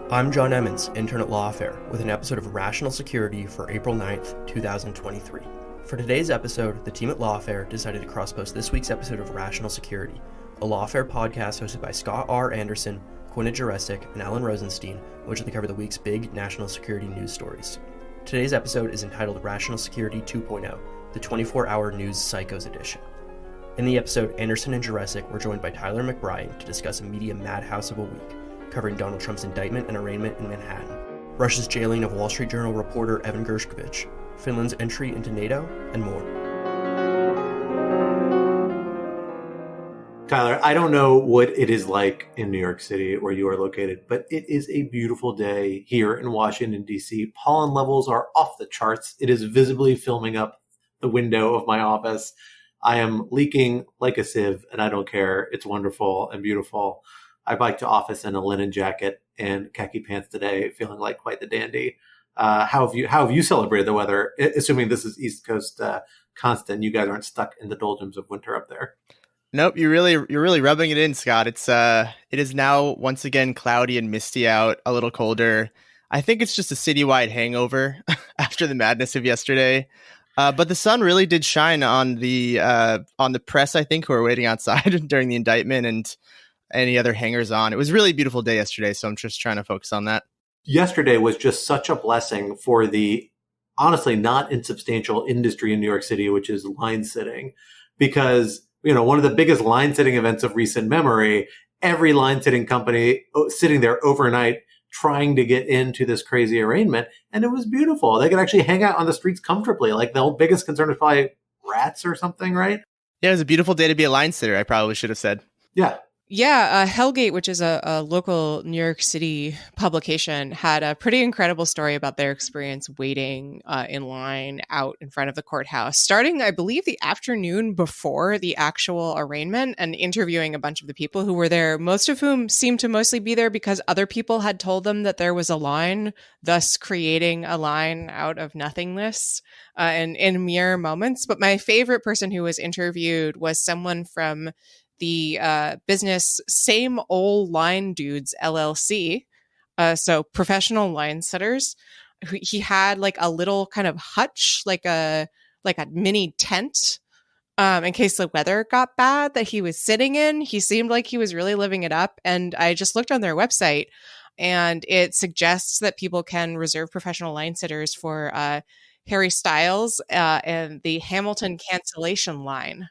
I'm John Emmons, intern at Lawfare, with an episode of Rational Security for April 9th, 2023. For today's episode, the team at Lawfare decided to cross-post this week's episode of Rational Security, a Lawfare podcast hosted by Scott R. Anderson, Quinta and Scott, and Alan Rosenstein, in which they cover the week's big national security news stories. Today's episode is entitled Rational Security 2.0, the 24-hour news psychos edition. In the episode, Anderson and Jurecic were joined by Tyler McBrien to discuss a media madhouse of a week, covering Donald Trump's indictment and arraignment in Manhattan, Russia's jailing of Wall Street Journal reporter Evan Gershkovich, Finland's entry into NATO, and more. Tyler, I don't know what it is like in New York City where you are located, but it is a beautiful day here in Washington, D.C. Pollen levels are off the charts. It is visibly filming up the window of my office. I am leaking like a sieve, and I don't care. It's wonderful and beautiful. I biked to office in a linen jacket and khaki pants today, feeling like quite the dandy. How have you celebrated the weather? Assuming this is East Coast constant, you guys aren't stuck in the doldrums of winter up there. Nope, you're really rubbing it in, Scott. It is now once again cloudy and misty out, a little colder. I think it's just a citywide hangover after the madness of yesterday. But the sun really did shine on the press, I think, who were waiting outside during the indictment and any other hangers on. It was a really beautiful day yesterday, so I'm just trying to focus on that. Yesterday was just such a blessing for the honestly not insubstantial industry in New York City, which is line sitting, because one of the biggest line sitting events of recent memory, every line sitting company sitting there overnight trying to get into this crazy arraignment, and it was beautiful. They could actually hang out on the streets comfortably. Like the biggest concern was probably rats or something, right? Yeah, it was a beautiful day to be a line sitter, I probably should have said. Yeah. Yeah, Hellgate, which is a local New York City publication, had a pretty incredible story about their experience waiting in line out in front of the courthouse, starting, I believe, the afternoon before the actual arraignment, and interviewing a bunch of the people who were there, most of whom seemed to mostly be there because other people had told them that there was a line, thus creating a line out of nothingness in mere moments. But my favorite person who was interviewed was someone from the business Same Old Line Dudes LLC, so professional line sitters. He had like a little kind of hutch, like a mini tent, in case the weather got bad, that he was sitting in. He seemed like he was really living it up, and I just looked on their website, and it suggests that people can reserve professional line sitters for Harry Styles and the Hamilton cancellation line,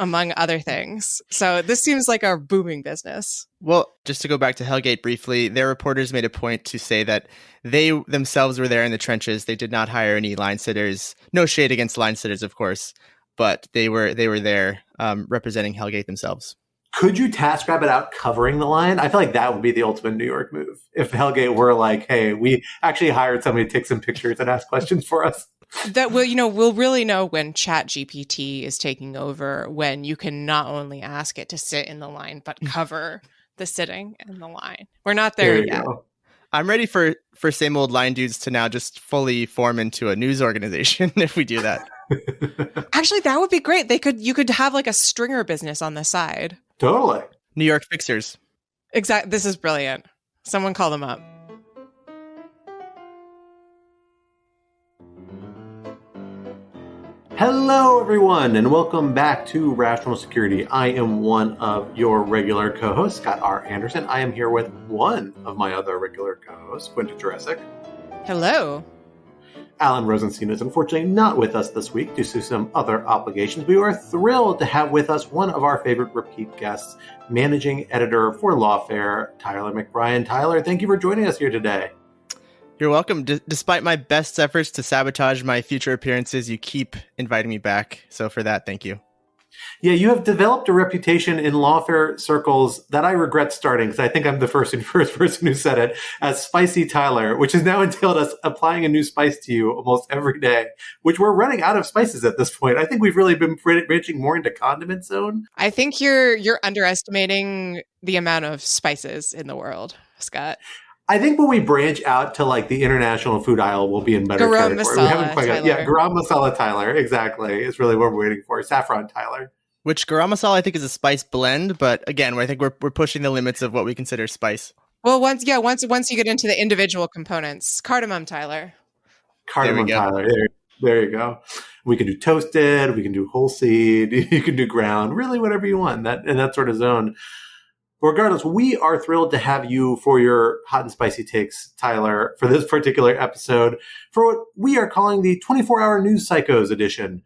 among other things. So this seems like a booming business. Well, just to go back to Hellgate briefly, their reporters made a point to say that they themselves were there in the trenches. They did not hire any line sitters. No shade against line sitters, of course, but they were there representing Hellgate themselves. Could you TaskRabbit out covering the line? I feel like that would be the ultimate New York move. If Hellgate were like, hey, we actually hired somebody to take some pictures and ask questions for us. That we'll really know when ChatGPT is taking over, when you can not only ask it to sit in the line, but cover the sitting in the line. We're not there yet. Go. I'm ready for Same Old Line Dudes to now just fully form into a news organization if we do that. Actually, that would be great. You could have like a stringer business on the side. Totally. New York Fixers. Exactly. This is brilliant. Someone call them up. Hello, everyone, and welcome back to Rational Security. I am one of your regular co-hosts, Scott R. Anderson. I am here with one of my other regular co-hosts, Quinta and Scott. Hello. Alan Rosenstein is unfortunately not with us this week due to some other obligations. We are thrilled to have with us one of our favorite repeat guests, managing editor for Lawfare, Tyler McBrien. Tyler, thank you for joining us here today. You're welcome. Despite my best efforts to sabotage my future appearances, you keep inviting me back. So for that, thank you. Yeah, you have developed a reputation in Lawfare circles that I regret starting, because I think I'm the first person who said it, as Spicy Tyler, which has now entailed us applying a new spice to you almost every day, which we're running out of spices at this point. I think we've really been branching more into condiment zone. I think you're underestimating the amount of spices in the world, Scott. I think when we branch out to like the international food aisle, we'll be in better Garam territory. masala, We haven't quite got, Tyler. garam masala Tyler, exactly, is really what we're waiting for. Saffron Tyler. Which garam masala I think is a spice blend, but again, I think we're pushing the limits of what we consider spice. Well, once you get into the individual components, cardamom, Tyler. Cardamom, Tyler. There you go. We can do toasted. We can do whole seed. You can do ground. Really, whatever you want. In that sort of zone. Regardless, we are thrilled to have you for your hot and spicy takes, Tyler, for this particular episode, for what we are calling the 24-hour News Psychos edition.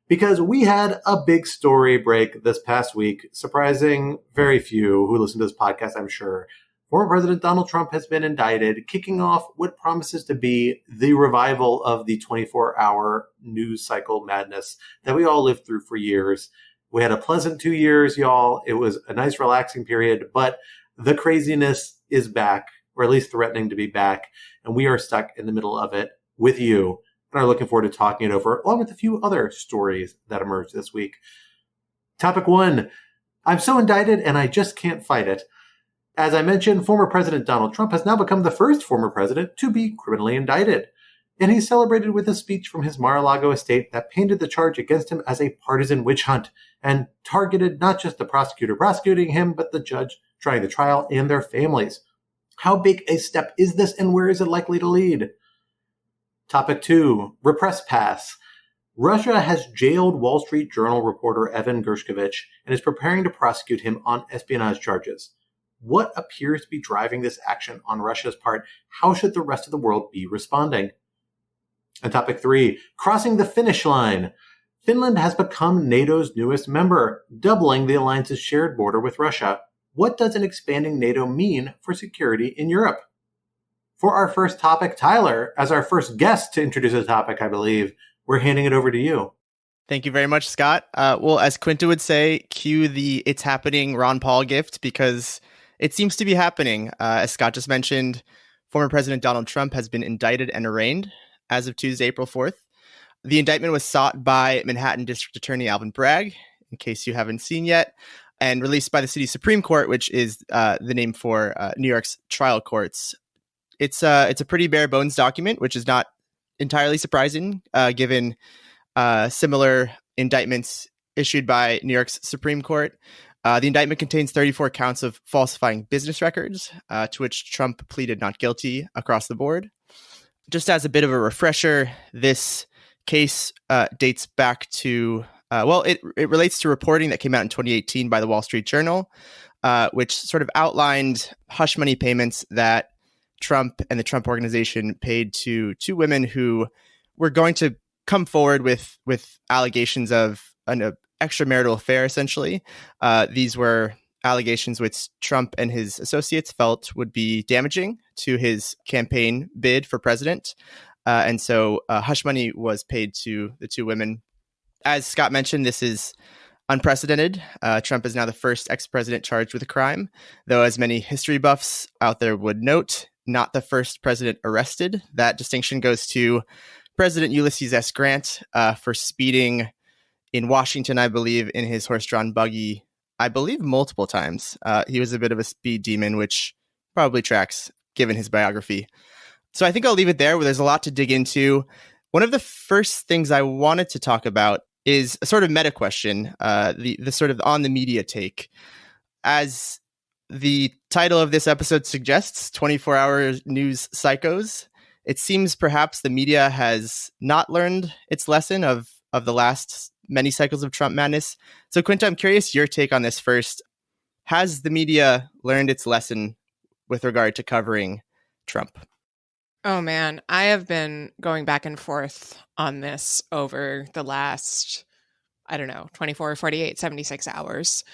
Because we had a big story break this past week, surprising very few who listen to this podcast, I'm sure. Former President Donald Trump has been indicted, kicking off what promises to be the revival of the 24-hour news cycle madness that we all lived through for years. We had a pleasant 2 years, y'all. It was a nice, relaxing period, but the craziness is back, or at least threatening to be back, and we are stuck in the middle of it with you, and are looking forward to talking it over, along with a few other stories that emerged this week. Topic 1, I'm so indicted, and I just can't fight it. As I mentioned, former President Donald Trump has now become the first former president to be criminally indicted. And he celebrated with a speech from his Mar-a-Lago estate that painted the charge against him as a partisan witch hunt and targeted not just the prosecutor prosecuting him, but the judge trying the trial and their families. How big a step is this, and where is it likely to lead? Topic 2, repress pass. Russia has jailed Wall Street Journal reporter Evan Gershkovich and is preparing to prosecute him on espionage charges. What appears to be driving this action on Russia's part? How should the rest of the world be responding? And topic 3, crossing the Finnish Line. Finland has become NATO's newest member, doubling the alliance's shared border with Russia. What does an expanding NATO mean for security in Europe? For our first topic, Tyler, as our first guest to introduce a topic, I believe, we're handing it over to you. Thank you very much, Scott. Well, as Quinta would say, cue the It's Happening Ron Paul gift, because it seems to be happening. As Scott just mentioned, former President Donald Trump has been indicted and arraigned as of Tuesday, April 4th. The indictment was sought by Manhattan District Attorney Alvin Bragg, in case you haven't seen yet, and released by the city Supreme Court, which is the name for New York's trial courts. It's a pretty bare bones document, which is not entirely surprising, given similar indictments issued by New York's Supreme Court. The indictment contains 34 counts of falsifying business records, to which Trump pleaded not guilty across the board. Just as a bit of a refresher, this case dates back to, it relates to reporting that came out in 2018 by the Wall Street Journal, which sort of outlined hush money payments that Trump and the Trump organization paid to two women who were going to come forward with allegations of an extramarital affair, essentially. These were allegations which Trump and his associates felt would be damaging to his campaign bid for president. And so hush money was paid to the two women. As Scott mentioned, this is unprecedented. Trump is now the first ex-president charged with a crime, though as many history buffs out there would note, not the first president arrested. That distinction goes to President Ulysses S. Grant for speeding in Washington, I believe, in his horse-drawn buggy, I believe multiple times. He was a bit of a speed demon, which probably tracks given his biography. So I think I'll leave it there, where there's a lot to dig into. One of the first things I wanted to talk about is a sort of meta question, the sort of on the media take. As the title of this episode suggests, 24-hour news psychos, it seems perhaps the media has not learned its lesson of the last many cycles of Trump madness. So Quinta, I'm curious your take on this first. Has the media learned its lesson with regard to covering Trump? Oh man, I have been going back and forth on this over the last, 24, 48, 76 hours.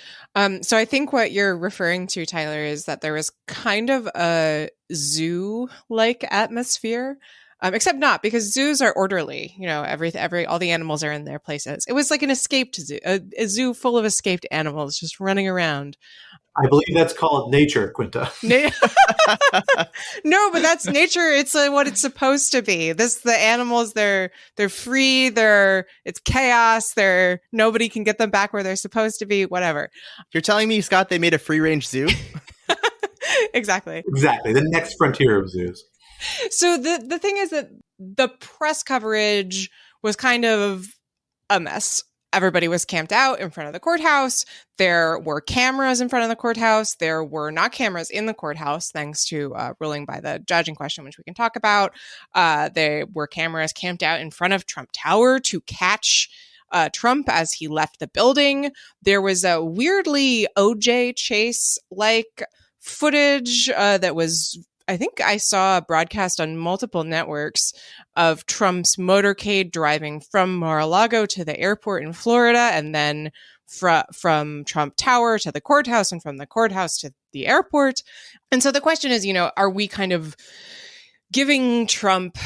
So I think what you're referring to, Tyler, is that there was kind of a zoo-like atmosphere. Except not, because zoos are orderly. All the animals are in their places. It was like an escaped zoo, a zoo full of escaped animals just running around. I believe that's called nature, Quinta. No, but that's nature. It's what it's supposed to be. The animals, they're free. It's chaos. Nobody can get them back where they're supposed to be. Whatever. You're telling me, Scott, they made a free range zoo? Exactly. The next frontier of zoos. So the thing is that the press coverage was kind of a mess. Everybody was camped out in front of the courthouse. There were cameras in front of the courthouse. There were not cameras in the courthouse, thanks to ruling by the judge in question, which we can talk about. There were cameras camped out in front of Trump Tower to catch Trump as he left the building. There was a weirdly OJ chase-like footage that was, I think I saw broadcast on multiple networks of Trump's motorcade driving from Mar-a-Lago to the airport in Florida, and then from Trump Tower to the courthouse, and from the courthouse to the airport. And so the question is, are we kind of giving Trump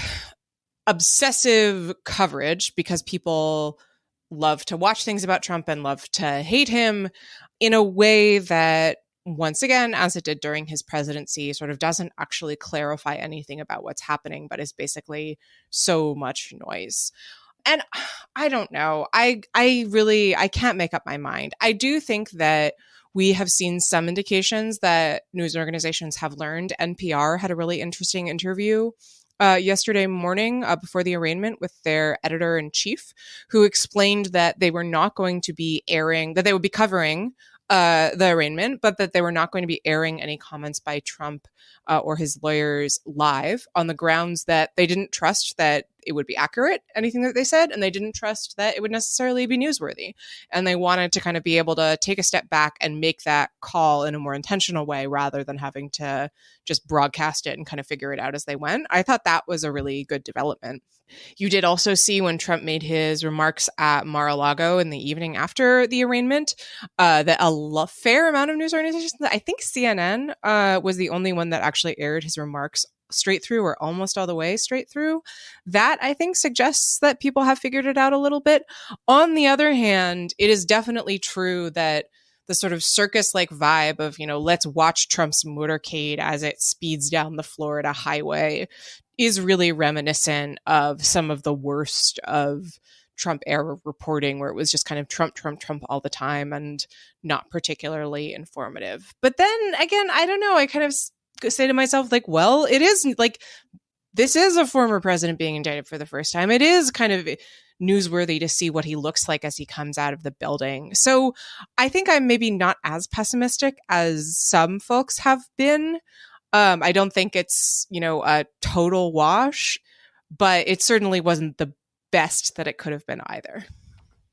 obsessive coverage because people love to watch things about Trump and love to hate him in a way that, once again, as it did during his presidency, sort of doesn't actually clarify anything about what's happening, but is basically so much noise. And I don't know. I can't make up my mind. I do think that we have seen some indications that news organizations have learned. NPR had a really interesting interview yesterday morning before the arraignment with their editor-in-chief, who explained that they were not going to be airing, that they would be covering the arraignment, but that they were not going to be airing any comments by Trump or his lawyers live, on the grounds that they didn't trust that it would be accurate, anything that they said, and they didn't trust that it would necessarily be newsworthy. And they wanted to kind of be able to take a step back and make that call in a more intentional way, rather than having to just broadcast it and kind of figure it out as they went. I thought that was a really good development. You did also see, when Trump made his remarks at Mar-a-Lago in the evening after the arraignment, that a fair amount of news organizations, I think CNN was the only one that actually aired his remarks straight through, or almost all the way straight through. That, I think, suggests that people have figured it out a little bit. On the other hand, it is definitely true that the sort of circus-like vibe of, let's watch Trump's motorcade as it speeds down the Florida highway is really reminiscent of some of the worst of Trump era reporting, where it was just kind of Trump, Trump, Trump all the time and not particularly informative. But then again, I don't know. I kind of say to myself, like, well, it is like, this is a former president being indicted for the first time. It is kind of newsworthy to see what he looks like as he comes out of the building. So I think I'm maybe not as pessimistic as some folks have been. I don't think it's, a total wash, but it certainly wasn't the best that it could have been either.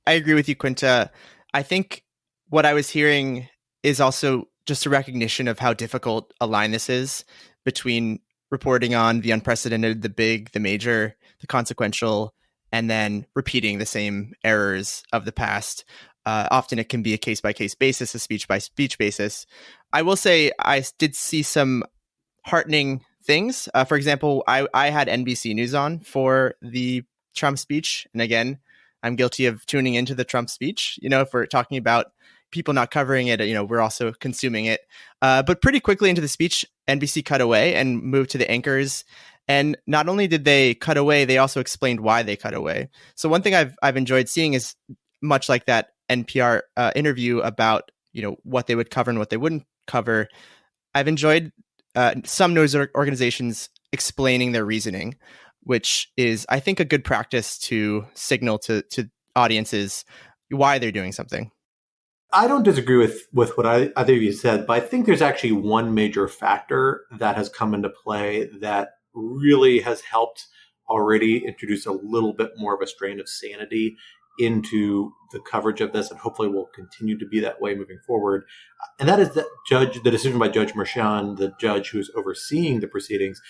I agree with you, Quinta. I think what I was hearing is also just a recognition of how difficult a line this is between reporting on the unprecedented, the big, the major, the consequential, and then repeating the same errors of the past. Often it can be a case-by-case basis, a speech-by-speech basis. I will say I did see some heartening things. For example, I had NBC News on for the Trump speech. And again, I'm guilty of tuning into the Trump speech. If we're talking about people not covering it, we're also consuming it. But pretty quickly into the speech, NBC cut away and moved to the anchors. And not only did they cut away, they also explained why they cut away. So one thing I've enjoyed seeing is, much like that NPR interview about what they would cover and what they wouldn't cover, I've enjoyed some news organizations explaining their reasoning, which is, I think, a good practice to signal to audiences why they're doing something. I don't disagree with what either of you said, but I think there's actually one major factor that has come into play that really has helped already introduce a little bit more of a strain of sanity into the coverage of this, and hopefully will continue to be that way moving forward. And that is the decision by Judge Merchan, the judge who's overseeing the proceedings,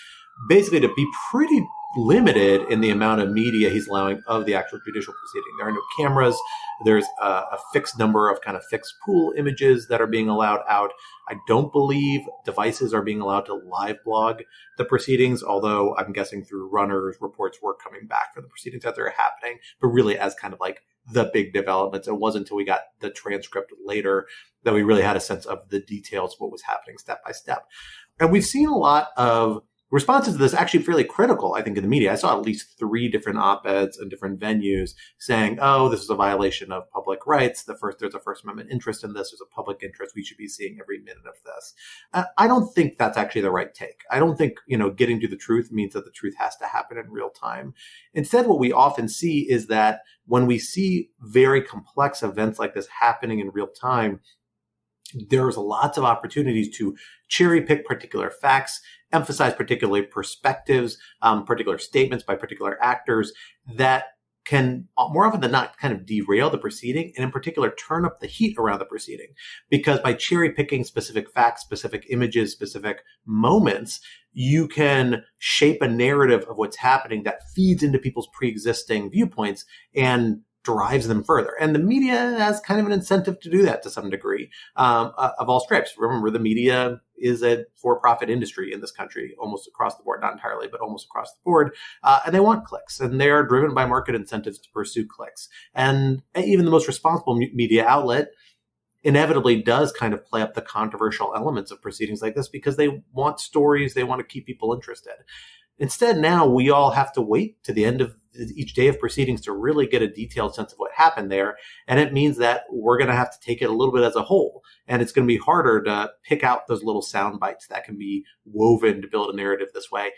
basically to be pretty limited in the amount of media he's allowing of the actual judicial proceeding. There are no cameras. There's a fixed number of kind of fixed pool images that are being allowed out. I don't believe devices are being allowed to live blog the proceedings, although I'm guessing through runners, reports were coming back for the proceedings that they're happening, but really as kind of like the big developments. It wasn't until we got the transcript later that we really had a sense of the details of what was happening step by step. And we've seen a lot of responses to this actually fairly critical, I think, in the media. I saw at least 3 different op-eds in different venues saying, oh, this is a violation of public rights. There's a First Amendment interest in this. There's a public interest. We should be seeing every minute of this. I don't think that's actually the right take. I don't think, getting to the truth means that the truth has to happen in real time. Instead, what we often see is that when we see very complex events like this happening in real time, there's lots of opportunities to cherry pick particular facts, emphasize particular perspectives, particular statements by particular actors that can more often than not kind of derail the proceeding and in particular turn up the heat around the proceeding. Because by cherry picking specific facts, specific images, specific moments, you can shape a narrative of what's happening that feeds into people's pre-existing viewpoints and drives them further. And the media has kind of an incentive to do that to some degree, of all stripes. Remember, the media is a for-profit industry in this country, almost across the board, not entirely, but almost across the board. And they want clicks, and they are driven by market incentives to pursue clicks. And even the most responsible media outlet inevitably does kind of play up the controversial elements of proceedings like this because they want stories, they want to keep people interested. Instead, now we all have to wait to the end of each day of proceedings to really get a detailed sense of what happened there. And it means that we're going to have to take it a little bit as a whole. And it's going to be harder to pick out those little sound bites that can be woven to build a narrative this way.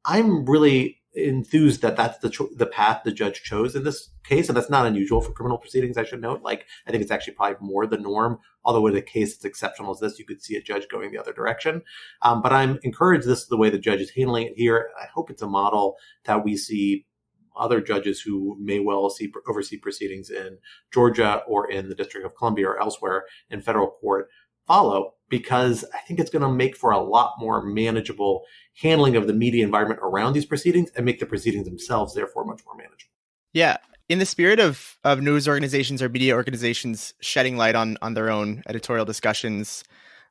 I'm really enthused that that's the path the judge chose in this case. And that's not unusual for criminal proceedings, I should note. I think it's actually probably more the norm. Although in a case as exceptional as this, you could see a judge going the other direction. But I'm encouraged this is the way the judge is handling it here. I hope it's a model that we see other judges who may well oversee proceedings in Georgia or in the District of Columbia or elsewhere in federal court follow, because I think it's going to make for a lot more manageable handling of the media environment around these proceedings and make the proceedings themselves, therefore, much more manageable. Yeah. In the spirit of news organizations or media organizations shedding light on their own editorial discussions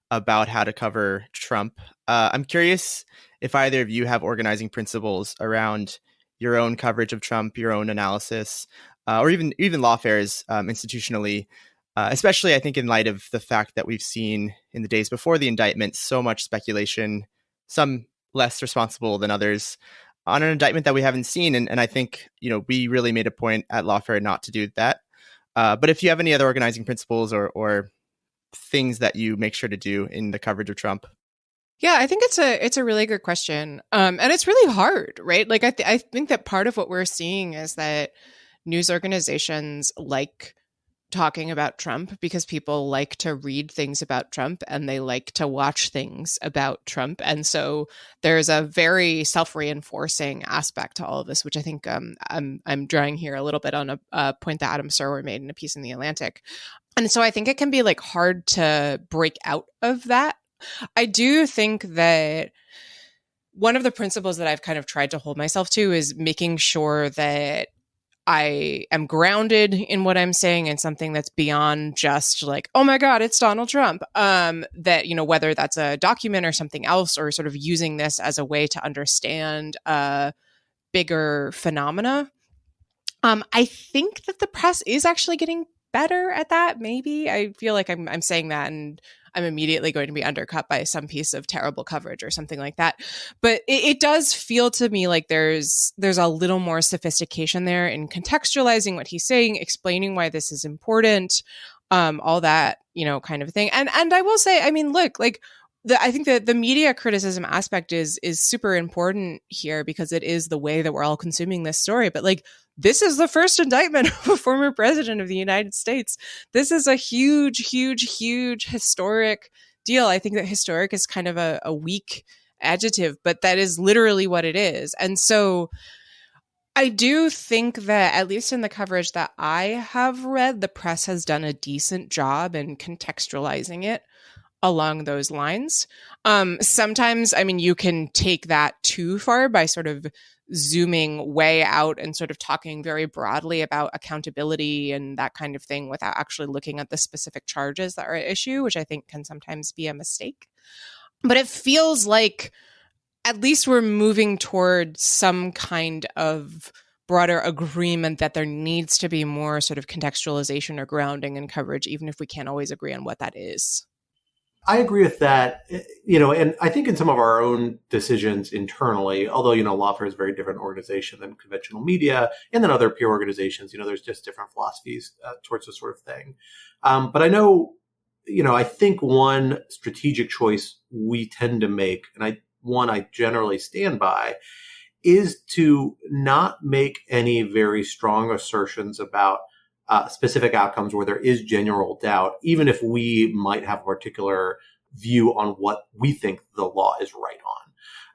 about how to cover Trump, I'm curious if either of you have organizing principles around your own coverage of Trump, your own analysis, or even Lawfare's institutionally, especially I think in light of the fact that we've seen in the days before the indictment so much speculation, some less responsible than others, on an indictment that we haven't seen. And I think, we really made a point at Lawfare not to do that. But if you have any other organizing principles or things that you make sure to do in the coverage of Trump. Yeah, I think it's a really good question. And it's really hard, right? I think that part of what we're seeing is that news organizations like talking about Trump because people like to read things about Trump and they like to watch things about Trump. And so there's a very self-reinforcing aspect to all of this, which I think I'm drawing here a little bit on a point that Adam Serwer made in a piece in The Atlantic. And so I think it can be hard to break out of that. I do think that one of the principles that I've kind of tried to hold myself to is making sure that I am grounded in what I'm saying and something that's beyond just oh my God, it's Donald Trump. That, whether that's a document or something else, or sort of using this as a way to understand a bigger phenomena. I think that the press is actually getting better at that. Maybe I feel like I'm saying that and I'm immediately going to be undercut by some piece of terrible coverage or something like that. But it does feel to me like there's a little more sophistication there in contextualizing what he's saying, explaining why this is important, all that, kind of thing. And I will say, look, I think that the media criticism aspect is super important here because it is the way that we're all consuming this story. But this is the first indictment of a former president of the United States. This is a huge, huge, huge historic deal. I think that historic is kind of a weak adjective, but that is literally what it is. And so I do think that, at least in the coverage that I have read, the press has done a decent job in contextualizing it along those lines. Sometimes, you can take that too far by sort of zooming way out and sort of talking very broadly about accountability and that kind of thing without actually looking at the specific charges that are at issue, which I think can sometimes be a mistake. But it feels like at least we're moving toward some kind of broader agreement that there needs to be more sort of contextualization or grounding in coverage, even if we can't always agree on what that is. I agree with that, and I think in some of our own decisions internally, although, Lawfare is a very different organization than conventional media and then other peer organizations, there's just different philosophies towards this sort of thing. But I know, I think one strategic choice we tend to make, and I generally stand by, is to not make any very strong assertions about specific outcomes where there is general doubt, even if we might have a particular view on what we think the law is right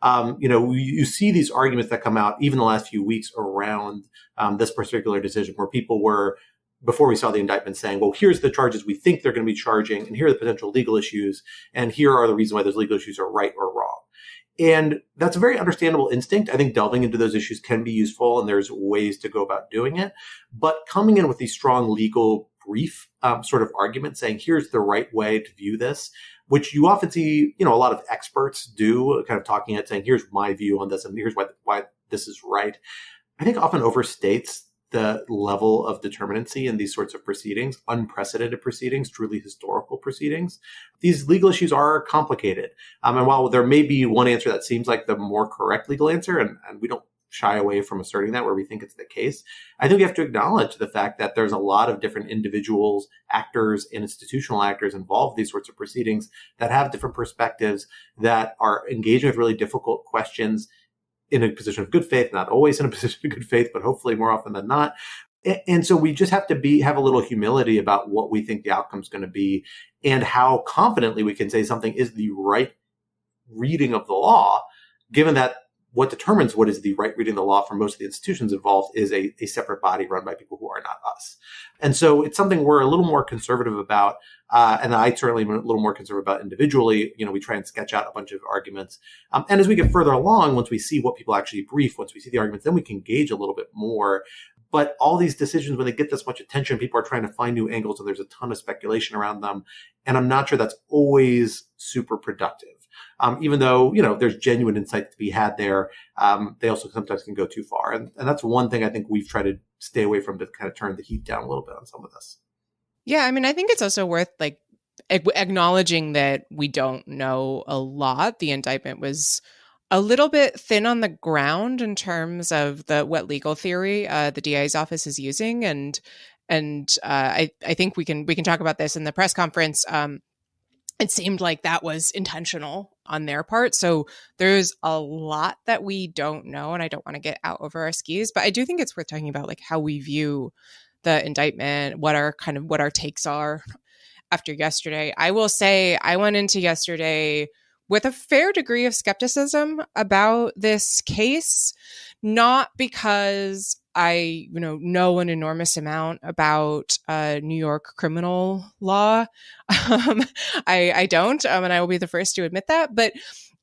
on. You see these arguments that come out even the last few weeks around this particular decision, where people were, before we saw the indictment, saying, well, here's the charges we think they're going to be charging, and here are the potential legal issues, and here are the reasons why those legal issues are right or wrong. And that's a very understandable instinct. I think delving into those issues can be useful, and there's ways to go about doing it. But coming in with these strong legal brief sort of arguments saying, here's the right way to view this, which you often see, a lot of experts do, kind of talking it, saying, here's my view on this, and here's why this is right, I think often overstates the level of determinacy in these sorts of proceedings, unprecedented proceedings, truly historical proceedings. These legal issues are complicated. And while there may be one answer that seems like the more correct legal answer, and we don't shy away from asserting that where we think it's the case, I think we have to acknowledge the fact that there's a lot of different individuals, actors, and institutional actors involved in these sorts of proceedings that have different perspectives, that are engaging with really difficult questions in a position of good faith, not always in a position of good faith, but hopefully more often than not. And so we just have to have a little humility about what we think the outcome is going to be, and how confidently we can say something is the right reading of the law, given that what determines what is the right reading of the law for most of the institutions involved is a separate body run by people who are not us. And so it's something we're a little more conservative about. And I certainly am a little more conservative about individually. We try and sketch out a bunch of arguments. And as we get further along, once we see what people actually brief, once we see the arguments, then we can gauge a little bit more. But all these decisions, when they get this much attention, people are trying to find new angles, and there's a ton of speculation around them. And I'm not sure that's always super productive. Even though, there's genuine insight to be had there, they also sometimes can go too far. And that's one thing I think we've tried to stay away from, to kind of turn the heat down a little bit on some of this. Yeah, I mean, I think it's also worth acknowledging that we don't know a lot. The indictment was a little bit thin on the ground in terms of what legal theory the DA's office is using, and I think we can talk about this in the press conference. It seemed like that was intentional on their part. So there's a lot that we don't know, and I don't want to get out over our skis, but I do think it's worth talking about how we view the indictment, what our takes are after yesterday. I will say I went into yesterday with a fair degree of skepticism about this case, not because I, know an enormous amount about New York criminal law. I don't, and I will be the first to admit that, but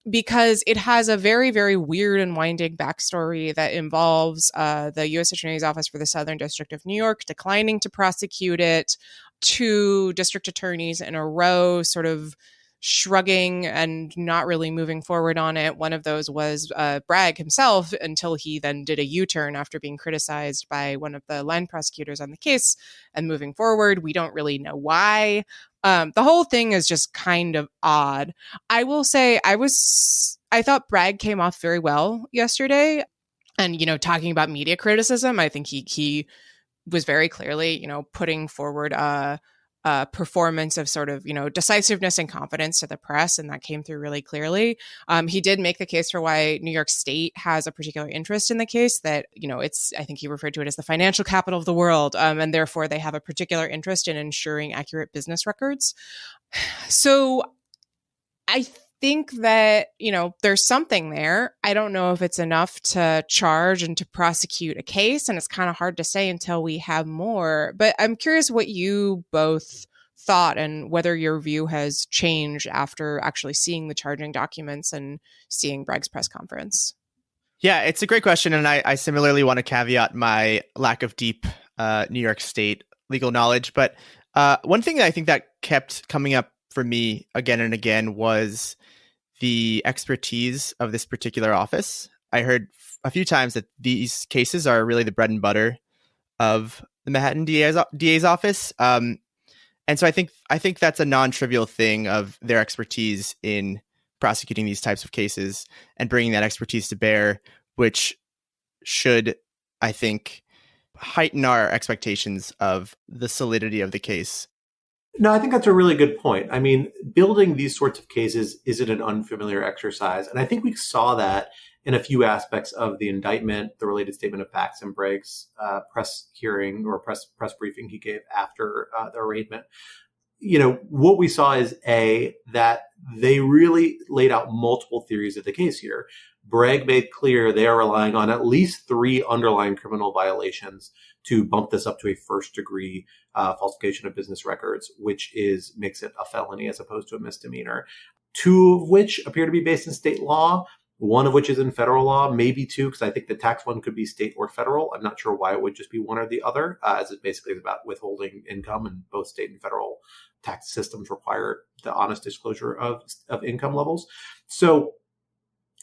because it has a very, very weird and winding backstory that involves the U.S. Attorney's Office for the Southern District of New York declining to prosecute it, 2 district attorneys in a row sort of shrugging and not really moving forward on it. One of those was Bragg himself, until he then did a U-turn after being criticized by one of the line prosecutors on the case and moving forward. We don't really know why. The whole thing is just kind of odd. I will say I thought Bragg came off very well yesterday. And, talking about media criticism, I think he was very clearly, putting forward performance of sort of, decisiveness and confidence to the press. And that came through really clearly. He did make the case for why New York State has a particular interest in the case, that, I think he referred to it as the financial capital of the world. And therefore they have a particular interest in ensuring accurate business records. So I think that, there's something there. I don't know if it's enough to charge and to prosecute a case, and it's kind of hard to say until we have more. But I'm curious what you both thought and whether your view has changed after actually seeing the charging documents and seeing Bragg's press conference. Yeah, it's a great question. And I similarly want to caveat my lack of deep New York State legal knowledge. But one thing that I think that kept coming up for me again and again was the expertise of this particular office. I heard a few times that these cases are really the bread and butter of the Manhattan DA's office. And so I think that's a non-trivial thing of their expertise in prosecuting these types of cases and bringing that expertise to bear, which should, I think, heighten our expectations of the solidity of the case. No, I think that's a really good point. I mean, building these sorts of cases isn't an unfamiliar exercise. And I think we saw that in a few aspects of the indictment, the related statement of facts and Bragg's press hearing or press briefing he gave after the arraignment. What we saw is that they really laid out multiple theories of the case here. Bragg made clear they are relying on at least 3 underlying criminal violations to bump this up to a first-degree falsification of business records, which makes it a felony as opposed to a misdemeanor. 2 of which appear to be based in state law, 1 of which is in federal law, maybe 2, because I think the tax one could be state or federal. I'm not sure why it would just be one or the other, as it basically is about withholding income, and both state and federal tax systems require the honest disclosure of income levels. So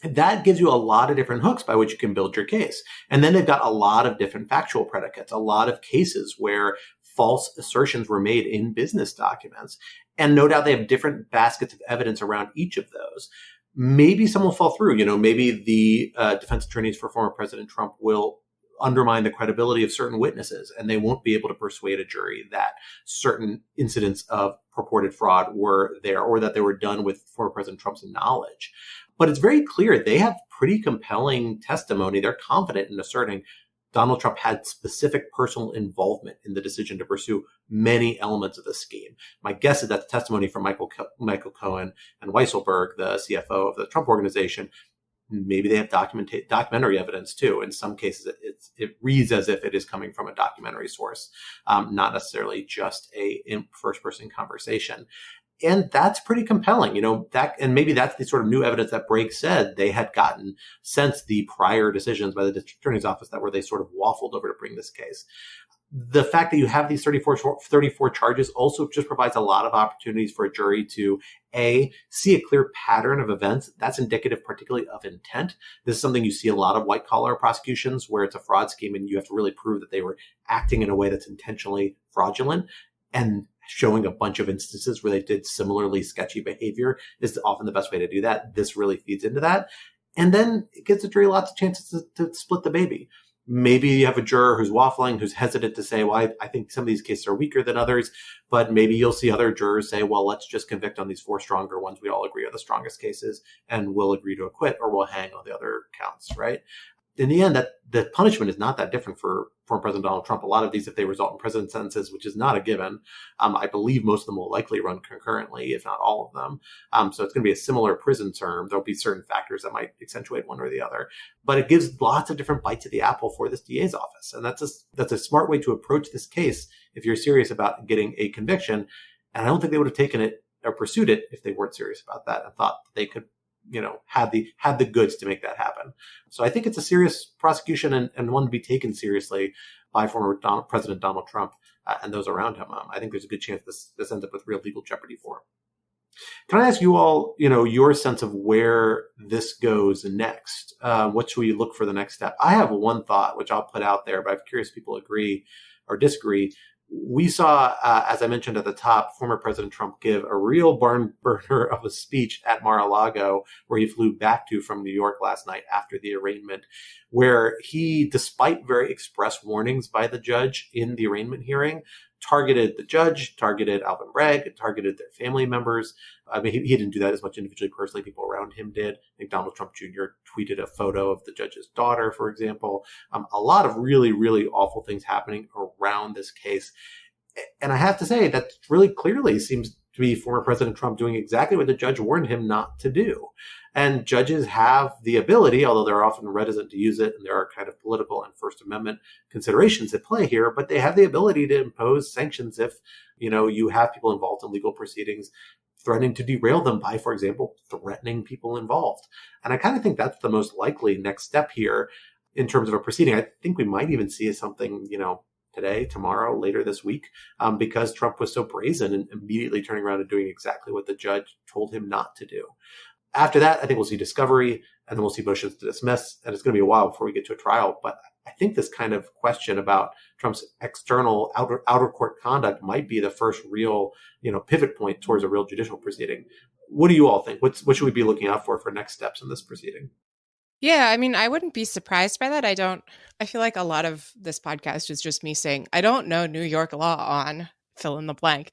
that gives you a lot of different hooks by which you can build your case. And then they've got a lot of different factual predicates, a lot of cases where false assertions were made in business documents. And no doubt they have different baskets of evidence around each of those. Maybe some will fall through. Maybe the defense attorneys for former President Trump will undermine the credibility of certain witnesses, and they won't be able to persuade a jury that certain incidents of purported fraud were there or that they were done with former President Trump's knowledge. But it's very clear they have pretty compelling testimony. They're confident in asserting Donald Trump had specific personal involvement in the decision to pursue many elements of the scheme. My guess is that the testimony from Michael Cohen and Weisselberg, the CFO of the Trump Organization, maybe they have documentary evidence too. In some cases, it reads as if it is coming from a documentary source, not necessarily just a first-person conversation. And that's pretty compelling, and maybe that's the sort of new evidence that Bragg said they had gotten since the prior decisions by the district attorney's office that where they sort of waffled over to bring this case. The fact that you have these 34 charges also just provides a lot of opportunities for a jury to see a clear pattern of events that's indicative particularly of intent. This is something you see a lot of white collar prosecutions where it's a fraud scheme and you have to really prove that they were acting in a way that's intentionally fraudulent. And showing a bunch of instances where they did similarly sketchy behavior is often the best way to do that. This really feeds into that. And then it gives the jury lots of chances to split the baby. Maybe you have a juror who's waffling, who's hesitant to say, well, I think some of these cases are weaker than others, but maybe you'll see other jurors say, well, let's just convict on these 4 stronger ones we all agree are the strongest cases, and we'll agree to acquit, or we'll hang on the other counts, right? In the end, that the punishment is not that different for former President Donald Trump. A lot of these, if they result in prison sentences, which is not a given, I believe most of them will likely run concurrently, if not all of them. So it's going to be a similar prison term. There'll be certain factors that might accentuate one or the other, but it gives lots of different bites of the apple for this DA's office, and that's a smart way to approach this case if you're serious about getting a conviction. And I don't think they would have taken it or pursued it if they weren't serious about that and thought they could had the goods to make that happen. So I think it's a serious prosecution and one to be taken seriously by former President Donald Trump and those around him. I think there's a good chance this ends up with real legal jeopardy for him. Can I ask you all, your sense of where this goes next? What should we look for the next step? I have one thought, which I'll put out there, but I'm curious if people agree or disagree. We saw, as I mentioned at the top, former President Trump give a real barn burner of a speech at Mar-a-Lago, where he flew back to from New York last night after the arraignment, where he, despite very express warnings by the judge in the arraignment hearing, targeted the judge, targeted Alvin Bragg, targeted their family members. I mean, he didn't do that as much individually, personally. People around him did. I think Donald Trump Jr. tweeted a photo of the judge's daughter, for example. A lot of really, really awful things happening around this case. And I have to say that really clearly seems to be former President Trump doing exactly what the judge warned him not to do. And judges have the ability, although they're often reticent to use it, and there are kind of political and First Amendment considerations at play here, but they have the ability to impose sanctions if, you have people involved in legal proceedings threatening to derail them by, for example, threatening people involved. And I kind of think that's the most likely next step here in terms of a proceeding. I think we might even see something, today, tomorrow, later this week, because Trump was so brazen and immediately turning around and doing exactly what the judge told him not to do. After that, I think we'll see discovery, and then we'll see motions to dismiss, and it's going to be a while before we get to a trial. But I think this kind of question about Trump's external outer court conduct might be the first real, pivot point towards a real judicial proceeding. What do you all think? What should we be looking out for next steps in this proceeding? Yeah, I mean, I wouldn't be surprised by that. I feel like a lot of this podcast is just me saying, I don't know New York law on fill in the blank,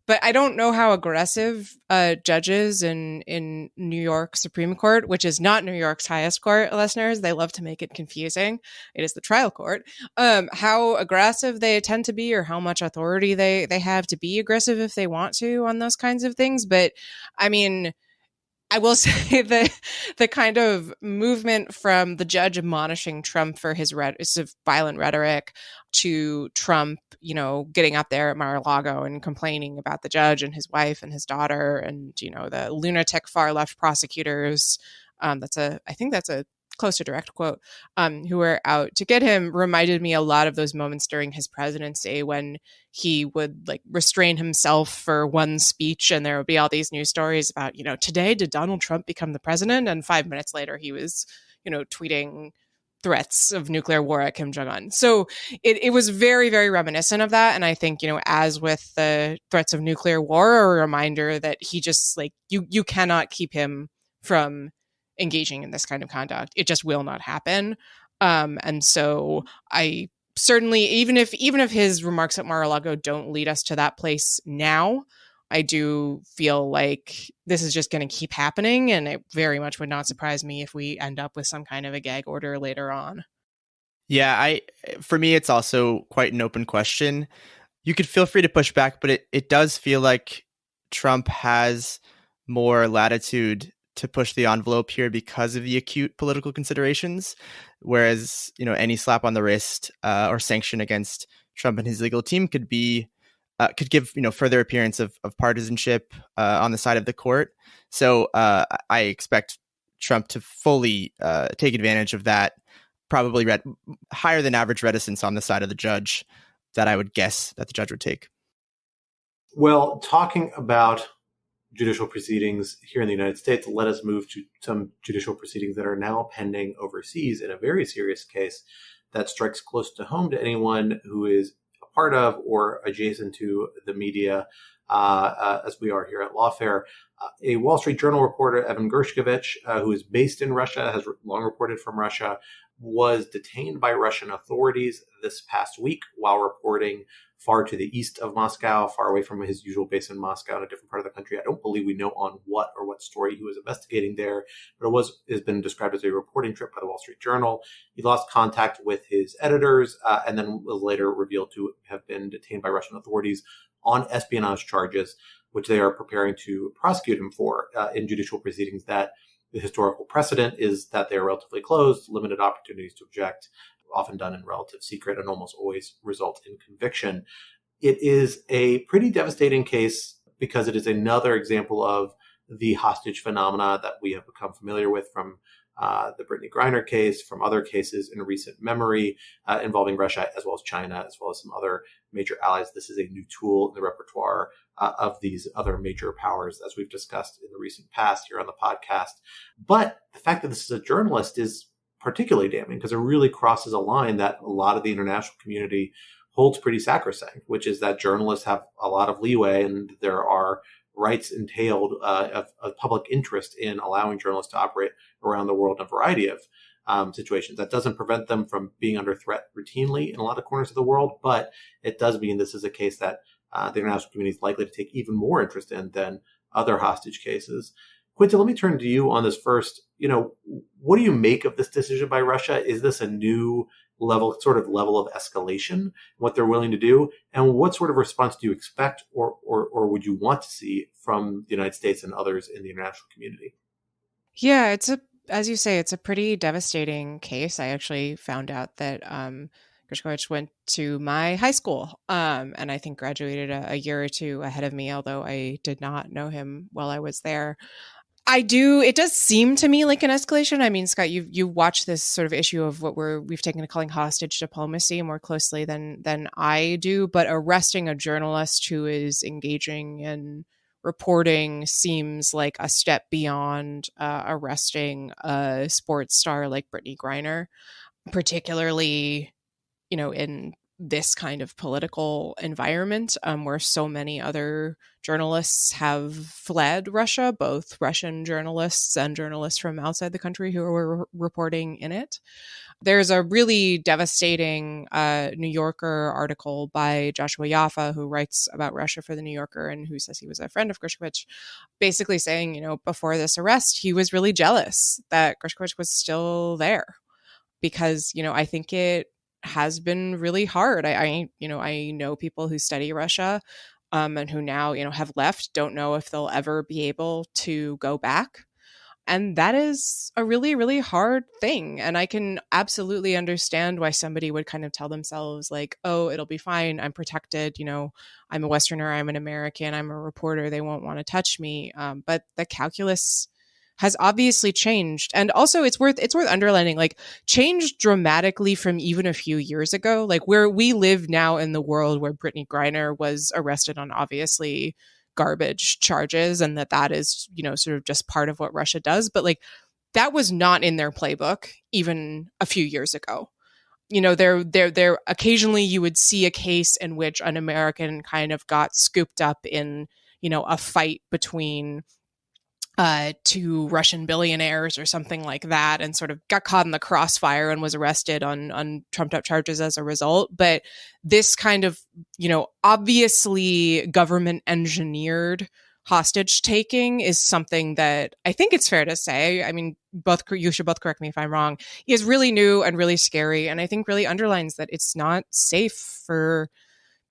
but I don't know how aggressive judges in New York Supreme Court, which is not New York's highest court, listeners. They love to make it confusing. It is the trial court. How aggressive they tend to be, or how much authority they have to be aggressive if they want to on those kinds of things. But I mean, I will say that the kind of movement from the judge admonishing Trump for his violent rhetoric to Trump, getting up there at Mar-a-Lago and complaining about the judge and his wife and his daughter and, the lunatic far left prosecutors. I think that's a close to direct quote, who were out to get him, reminded me a lot of those moments during his presidency when he would restrain himself for one speech and there would be all these news stories about, today did Donald Trump become the president? And 5 minutes later he was, tweeting threats of nuclear war at Kim Jong-un. So it was very, very reminiscent of that. And I think, as with the threats of nuclear war, a reminder that he just you cannot keep him from engaging in this kind of conduct. It just will not happen. And so I certainly, even if his remarks at Mar-a-Lago don't lead us to that place now, I do feel like this is just going to keep happening. And it very much would not surprise me if we end up with some kind of a gag order later on. Yeah, for me, it's also quite an open question. You could feel free to push back, but it does feel like Trump has more latitude to push the envelope here because of the acute political considerations, whereas any slap on the wrist or sanction against Trump and his legal team could give further appearance of partisanship on the side of the court. So I expect Trump to fully take advantage of that. Probably higher than average reticence on the side of the judge that I would guess that the judge would take. Well, talking about judicial proceedings here in the United States, let us move to some judicial proceedings that are now pending overseas in a very serious case that strikes close to home to anyone who is a part of or adjacent to the media, as we are here at Lawfare. A Wall Street Journal reporter, Evan Gershkovich, who is based in Russia, has long reported from Russia, was detained by Russian authorities this past week while reporting far to the east of Moscow, far away from his usual base in Moscow in a different part of the country. I don't believe we know on what story he was investigating there, but has been described as a reporting trip by the Wall Street Journal. He lost contact with his editors and then was later revealed to have been detained by Russian authorities on espionage charges, which they are preparing to prosecute him for in judicial proceedings that the historical precedent is that they are relatively closed, limited opportunities to object, often done in relative secret, and almost always result in conviction. It is a pretty devastating case because it is another example of the hostage phenomena that we have become familiar with from the Brittany Griner case, from other cases in recent memory involving Russia, as well as China, as well as some other major allies. This is a new tool in the repertoire of these other major powers, as we've discussed in the recent past here on the podcast. But the fact that this is a journalist is particularly damning because it really crosses a line that a lot of the international community holds pretty sacrosanct, which is that journalists have a lot of leeway and there are rights entailed of public interest in allowing journalists to operate around the world in a variety of situations. That doesn't prevent them from being under threat routinely in a lot of corners of the world, but it does mean this is a case that the international community is likely to take even more interest in than other hostage cases. Quinta, let me turn to you on this first. What do you make of this decision by Russia? Is this a new level of escalation, what they're willing to do? And what sort of response do you expect or would you want to see from the United States and others in the international community? Yeah, as you say, it's a pretty devastating case. I actually found out that Gershkovich went to my high school and I think graduated a year or two ahead of me, although I did not know him while I was there. It does seem to me like an escalation. I mean, Scott, you watched this sort of issue of what we've taken to calling hostage diplomacy more closely than I do, but arresting a journalist who is engaging in reporting seems like a step beyond arresting a sports star like Brittany Griner. particularly, in this kind of political environment, where so many other journalists have fled Russia, both Russian journalists and journalists from outside the country who were reporting in it. There's a really devastating New Yorker article by Joshua Yaffa, who writes about Russia for the New Yorker and who says he was a friend of Gershkovich, basically saying, before this arrest, he was really jealous that Gershkovich was still there because, I think it has been really hard. I know people who study Russia and who now, have left, don't know if they'll ever be able to go back. And that is a really, really hard thing. And I can absolutely understand why somebody would kind of tell themselves like, oh, it'll be fine. I'm protected. I'm a Westerner. I'm an American. I'm a reporter. They won't want to touch me. But the calculus has obviously changed. And also it's worth underlining, like, changed dramatically from even a few years ago, like where we live now in the world where Brittany Griner was arrested on obviously garbage charges, and that is, sort of just part of what Russia does. But like, that was not in their playbook even a few years ago. There occasionally you would see a case in which an American kind of got scooped up in, a fight between two Russian billionaires or something like that, and sort of got caught in the crossfire and was arrested on trumped up charges as a result. But this kind of, obviously government engineered hostage taking is something that I think it's fair to say, I mean, you should both correct me if I'm wrong, is really new and really scary. And I think really underlines that it's not safe for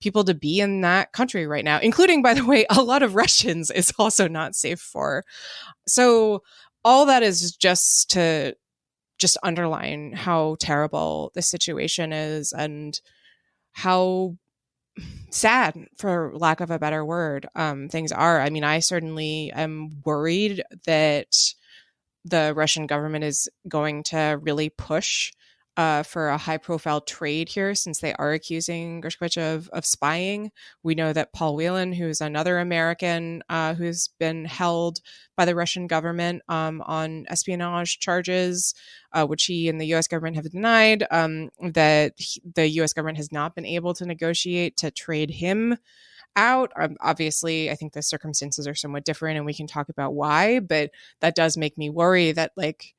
people to be in that country right now, including, by the way, a lot of Russians is also not safe for. So all that is just to underline how terrible the situation is and how sad, for lack of a better word, things are. I mean, I certainly am worried that the Russian government is going to really push for a high-profile trade here, since they are accusing Gershkovich of spying. We know that Paul Whelan, who's another American who's been held by the Russian government on espionage charges, which he and the U.S. government have denied, that the U.S. government has not been able to negotiate to trade him out. Obviously, I think the circumstances are somewhat different, and we can talk about why, but that does make me worry that, like,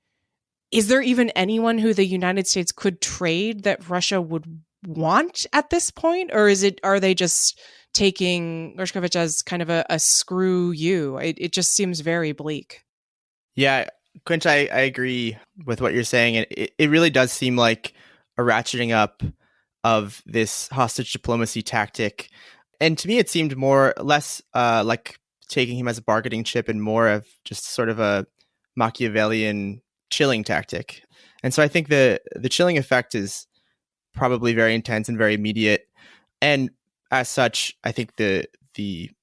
is there even anyone who the United States could trade that Russia would want at this point? Or are they just taking Gershkovich as kind of a screw you? It just seems very bleak. Yeah, Quinta, I agree with what you're saying. And it really does seem like a ratcheting up of this hostage diplomacy tactic. And to me, it seemed less like taking him as a bargaining chip and more of just sort of a Machiavellian chilling tactic. And so I think the chilling effect is probably very intense and very immediate. And as such, I think the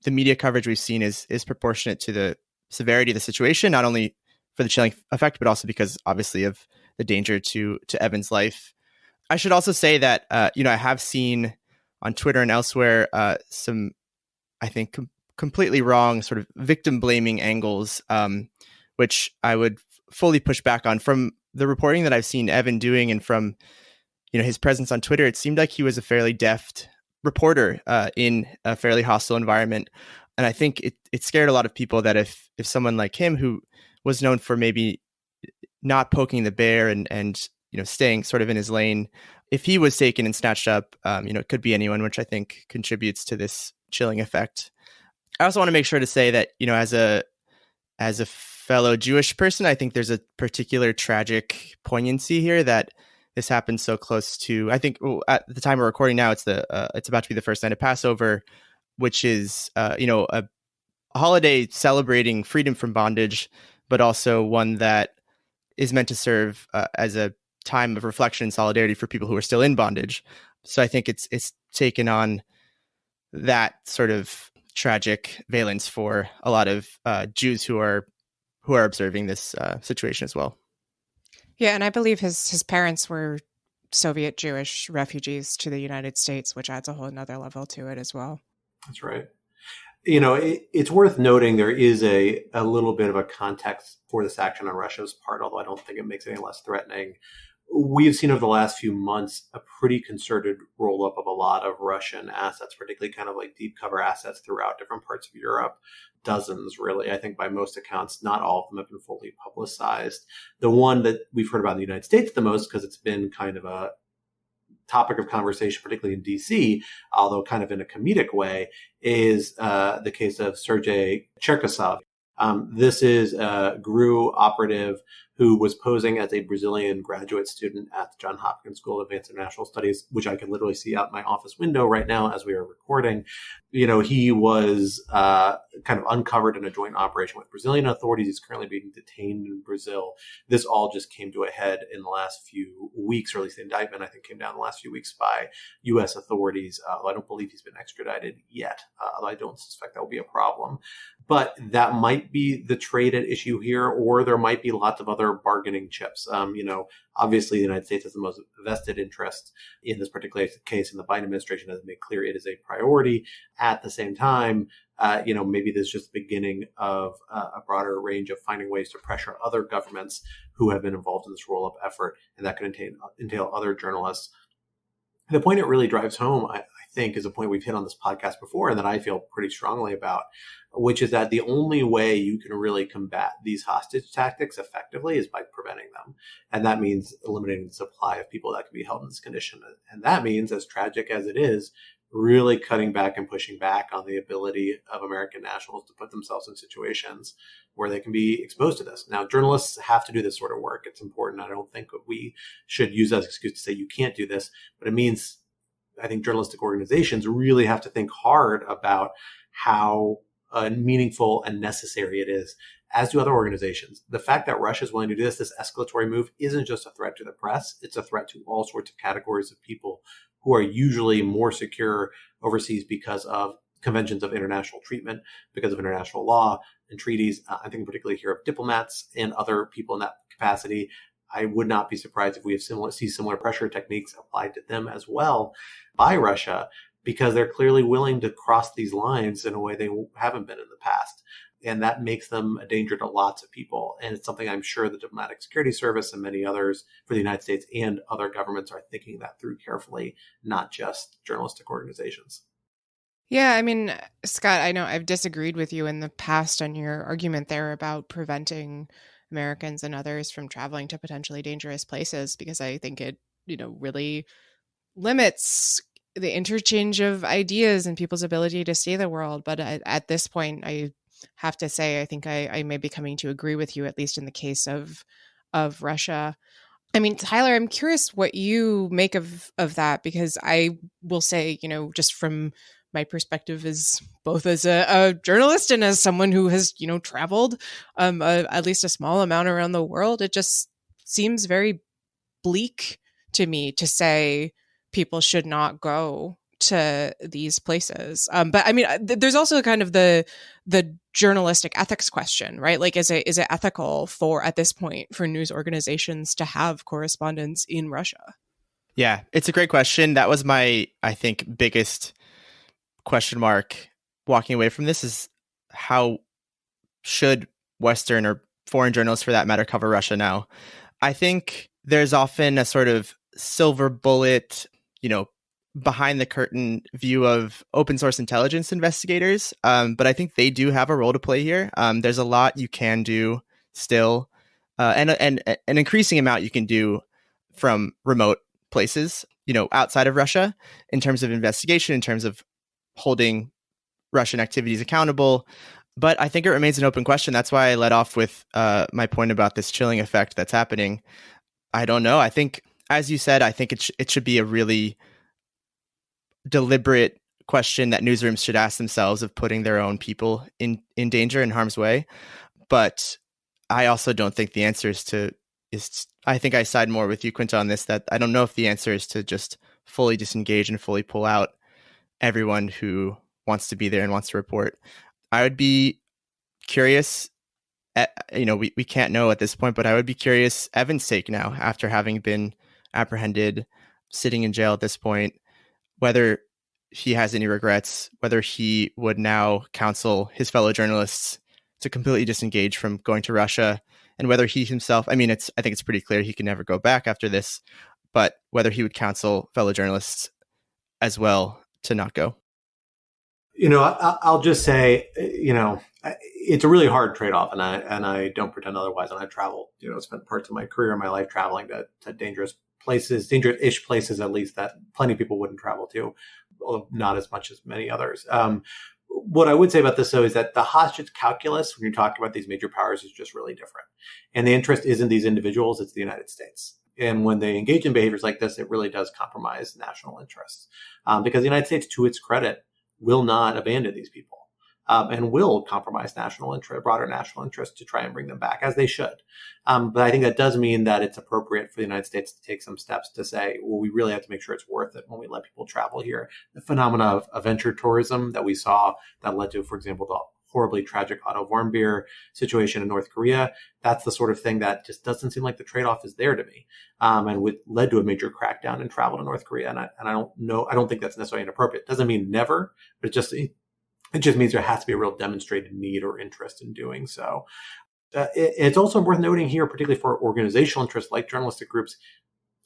media coverage we've seen is proportionate to the severity of the situation, not only for the chilling effect, but also because obviously of the danger to Evan's life. I should also say that, I have seen on Twitter and elsewhere some, I think, completely wrong sort of victim blaming angles, which I would fully push back on. From the reporting that I've seen Evan doing and from, his presence on Twitter, it seemed like he was a fairly deft reporter in a fairly hostile environment. And I think it scared a lot of people that if someone like him, who was known for maybe not poking the bear and staying sort of in his lane, if he was taken and snatched up, it could be anyone, which I think contributes to this chilling effect. I also want to make sure to say that, as a fellow Jewish person, I think there's a particular tragic poignancy here that this happened so close to. I think at the time we're recording now, it's about to be the first night of Passover, which is a holiday celebrating freedom from bondage, but also one that is meant to serve as a time of reflection and solidarity for people who are still in bondage. So I think it's taken on that sort of tragic valence for a lot of Jews who are observing this situation as well. Yeah, and I believe his parents were Soviet Jewish refugees to the United States, which adds a whole another level to it as well. That's right. It's worth noting there is a little bit of a context for this action on Russia's part, although I don't think it makes it any less threatening, we have seen over the last few months a pretty concerted roll-up of a lot of Russian assets, particularly kind of like deep cover assets throughout different parts of Europe. Dozens, really. I think by most accounts, not all of them have been fully publicized. The one that we've heard about in the United States the most, because it's been kind of a topic of conversation, particularly in DC, although kind of in a comedic way, is the case of Sergei Cherkasov. This is a GRU operative who was posing as a Brazilian graduate student at the Johns Hopkins School of Advanced International Studies, which I can literally see out my office window right now as we are recording. He was kind of uncovered in a joint operation with Brazilian authorities. He's currently being detained in Brazil. This all just came to a head in the last few weeks, or at least the indictment, I think, came down the last few weeks by U.S. authorities. I don't believe he's been extradited yet, although I don't suspect that will be a problem. But that might be the trade at issue here, or there might be lots of other bargaining chips. Obviously, the United States has the most vested interest in this particular case, and the Biden administration has made clear it is a priority. At the same time, maybe this is just the beginning of a broader range of finding ways to pressure other governments who have been involved in this roll-up effort, and that could entail other journalists. The point it really drives home, I think, is a point we've hit on this podcast before and that I feel pretty strongly about, which is that the only way you can really combat these hostage tactics effectively is by preventing them. And that means eliminating the supply of people that can be held in this condition. And that means, as tragic as it is, really cutting back and pushing back on the ability of American nationals to put themselves in situations where they can be exposed to this. Now, journalists have to do this sort of work. It's important. I don't think we should use that as an excuse to say you can't do this, but it means I think journalistic organizations really have to think hard about how meaningful and necessary it is, as do other organizations. The fact that Russia is willing to do this escalatory move, isn't just a threat to the press. It's a threat to all sorts of categories of people who are usually more secure overseas because of conventions of international treatment, because of international law and treaties. I think particularly here of diplomats and other people in that capacity. I would not be surprised if we see similar pressure techniques applied to them as well by Russia, because they're clearly willing to cross these lines in a way they haven't been in the past. And that makes them a danger to lots of people. And it's something I'm sure the Diplomatic Security Service and many others for the United States and other governments are thinking that through carefully, not just journalistic organizations. Yeah, I mean, Scott, I know I've disagreed with you in the past on your argument there about preventing Americans and others from traveling to potentially dangerous places, because I think it, really limits the interchange of ideas and people's ability to see the world. But at this point, I have to say, I think I may be coming to agree with you, at least in the case of Russia. I mean, Tyler, I'm curious what you make of that, because I will say, just from my perspective as both as a journalist and as someone who has, traveled at least a small amount around the world, it just seems very bleak to me to say people should not go to these places. But I mean, there's also kind of the journalistic ethics question, right? Like, is it ethical for, at this point, for news organizations to have correspondents in Russia? Yeah, it's a great question. That was my, I think, biggest question mark walking away from this, is how should Western or foreign journalists, for that matter, cover Russia now? I think there's often a sort of silver bullet, behind the curtain view of open source intelligence investigators. But I think they do have a role to play here. There's a lot you can do still, and an increasing amount you can do from remote places, outside of Russia, in terms of investigation, in terms of holding Russian activities accountable. But I think it remains an open question. That's why I led off with my point about this chilling effect that's happening. I don't know. I think, as you said, I think it should be a really deliberate question that newsrooms should ask themselves, of putting their own people in danger, in harm's way. But I also don't think the answer I think I side more with you, Quinta, on this, that I don't know if the answer is to just fully disengage and fully pull out everyone who wants to be there and wants to report. I would be curious, we can't know at this point, but I would be curious, Evan's sake now, after having been apprehended, sitting in jail at this point, whether he has any regrets, whether he would now counsel his fellow journalists to completely disengage from going to Russia, and whether he himself, I think it's pretty clear he can never go back after this, but whether he would counsel fellow journalists as well to not go. I'll just say, it's a really hard trade-off, and I don't pretend otherwise. And I traveled, spent parts of my career and my life traveling to dangerous places, dangerous-ish places, at least, that plenty of people wouldn't travel to, although not as much as many others. What I would say about this, though, is that the hostage calculus, when you're talking about these major powers, is just really different. And the interest isn't these individuals, it's the United States. And when they engage in behaviors like this, it really does compromise national interests. Because the United States, to its credit, will not abandon these people and will compromise broader national interest to try and bring them back, as they should. But I think that does mean that it's appropriate for the United States to take some steps to say, well, we really have to make sure it's worth it when we let people travel here. The phenomena of venture tourism that we saw that led to, for example, the horribly tragic Otto Warmbier situation in North Korea, that's the sort of thing that just doesn't seem like the trade-off is there to me, and led to a major crackdown in travel to North Korea. And I don't think that's necessarily inappropriate. Doesn't mean never, but it just means there has to be a real demonstrated need or interest in doing so. It's also worth noting here, particularly for organizational interests like journalistic groups,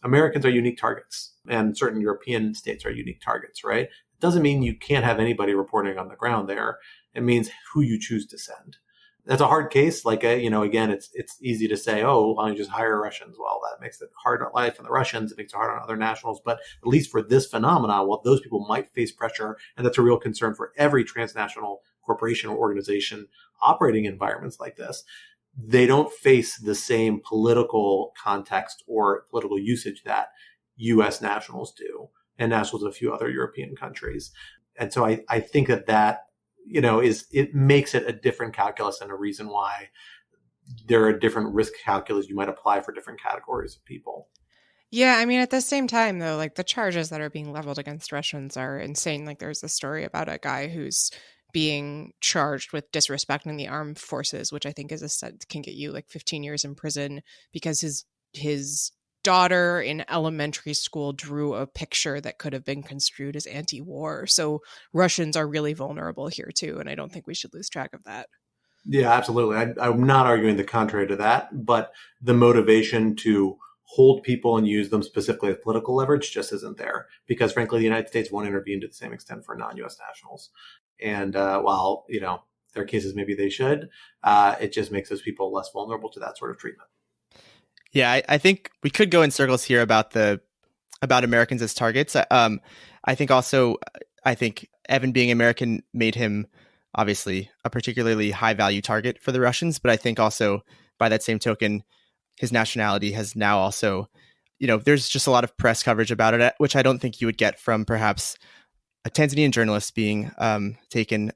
Americans are unique targets, and certain European states are unique targets, right? It doesn't mean you can't have anybody reporting on the ground there. It means who you choose to send. That's a hard case. Again, it's easy to say, oh, why don't you just hire Russians? Well, that makes it hard on life on the Russians. It makes it hard on other nationals. But at least for this phenomenon, while those people might face pressure, and that's a real concern for every transnational corporation or organization operating in environments like this, they don't face the same political context or political usage that U.S. nationals do, and nationals of a few other European countries. And so I think that it makes it a different calculus, and a reason why there are different risk calculus you might apply for different categories of people. Yeah, at the same time, though, the charges that are being leveled against Russians are insane. There's a story about a guy who's being charged with disrespecting the armed forces, which I think can get you 15 years in prison because his daughter in elementary school drew a picture that could have been construed as anti-war. So Russians are really vulnerable here too, and I don't think we should lose track of that. Yeah, absolutely. I'm not arguing the contrary to that, but the motivation to hold people and use them specifically as political leverage just isn't there, because frankly, the United States won't intervene to the same extent for non-U.S. nationals. And while, there are cases maybe they should, it just makes those people less vulnerable to that sort of treatment. Yeah, I think we could go in circles here about Americans as targets. I think Evan being American made him obviously a particularly high value target for the Russians. But I think also by that same token, his nationality has now also, there's just a lot of press coverage about it, which I don't think you would get from perhaps a Tanzanian journalist being taken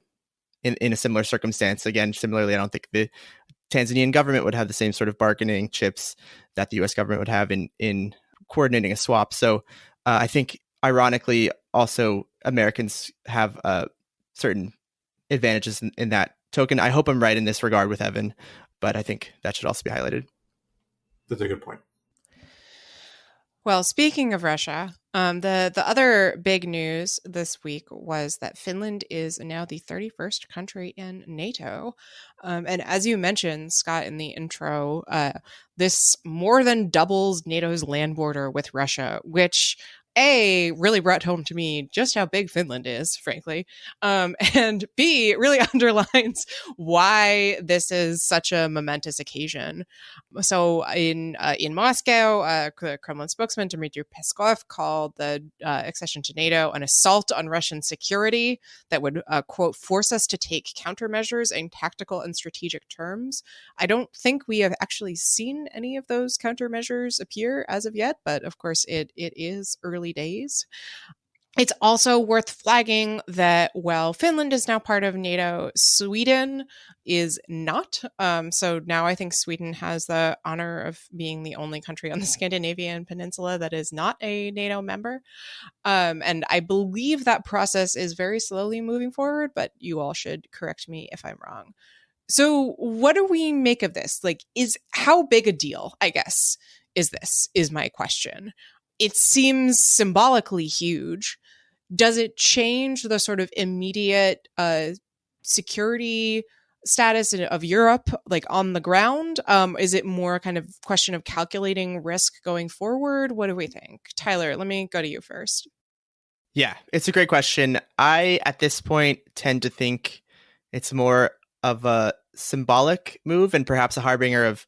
in a similar circumstance. Again, similarly, I don't think the Tanzanian government would have the same sort of bargaining chips that the U.S. government would have in coordinating a swap. So I think, ironically, also Americans have certain advantages in that token. I hope I'm right in this regard with Evan, but I think that should also be highlighted. That's a good point. Well, speaking of Russia, the other big news this week was that Finland is now the 31st country in NATO. And as you mentioned, Scott, in the intro, this more than doubles NATO's land border with Russia, which really brought home to me just how big Finland is, frankly. And B, really underlines why this is such a momentous occasion. So in Moscow, the Kremlin spokesman Dmitry Peskov called the accession to NATO an assault on Russian security that would, quote, force us to take countermeasures in tactical and strategic terms. I don't think we have actually seen any of those countermeasures appear as of yet, but of course it is early days. It's also worth flagging that while Finland is now part of NATO, Sweden is not. So now I think Sweden has the honor of being the only country on the Scandinavian peninsula that is not a NATO member. And I believe that process is very slowly moving forward, but you all should correct me if I'm wrong. So what do we make of this? How big a deal, I guess, is my question. It seems symbolically huge. Does it change the sort of immediate security status of Europe, like on the ground? Is it more kind of question of calculating risk going forward? What do we think? Tyler, let me go to you first. Yeah, it's a great question. I, at this point, tend to think it's more of a symbolic move and perhaps a harbinger of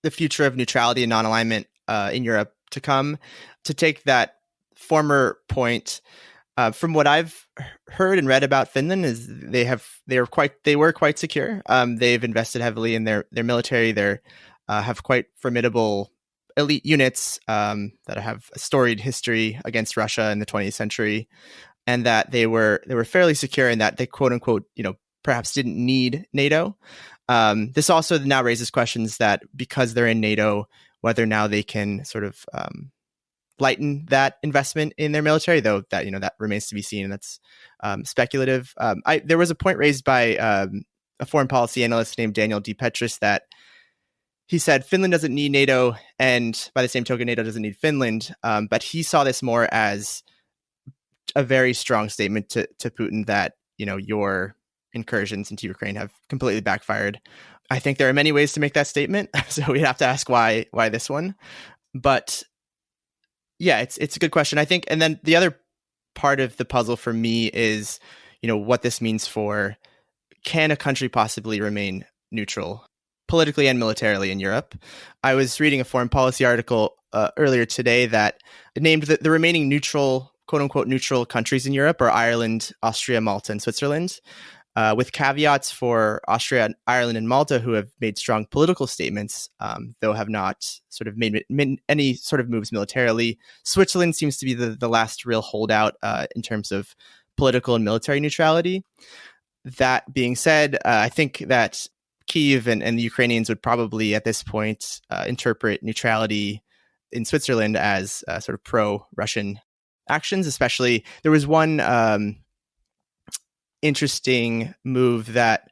the future of neutrality and non-alignment in Europe to come. To take that former point, from what I've heard and read about Finland, is they were quite secure. They've invested heavily in their military. They have quite formidable elite units that have a storied history against Russia in the 20th century, and that they were fairly secure in that they, quote unquote, perhaps didn't need NATO. This also now raises questions that because they're in NATO, whether now they can sort of lighten that investment in their military, though that that remains to be seen, and that's speculative. There was a point raised by a foreign policy analyst named Daniel D. Petrus that he said Finland doesn't need NATO, and by the same token, NATO doesn't need Finland. But he saw this more as a very strong statement to Putin that your incursions into Ukraine have completely backfired. I think there are many ways to make that statement, so we'd have to ask why this one. But yeah, it's a good question, I think. And then the other part of the puzzle for me is, what this means for, can a country possibly remain neutral politically and militarily in Europe? I was reading a foreign policy article earlier today that named the remaining neutral, quote unquote, neutral countries in Europe are Ireland, Austria, Malta, and Switzerland. With caveats for Austria, Ireland, and Malta, who have made strong political statements, though have not sort of made any sort of moves militarily. Switzerland seems to be the last real holdout in terms of political and military neutrality. That being said, I think that Kyiv and the Ukrainians would probably at this point interpret neutrality in Switzerland as sort of pro-Russian actions. Especially, there was one interesting move that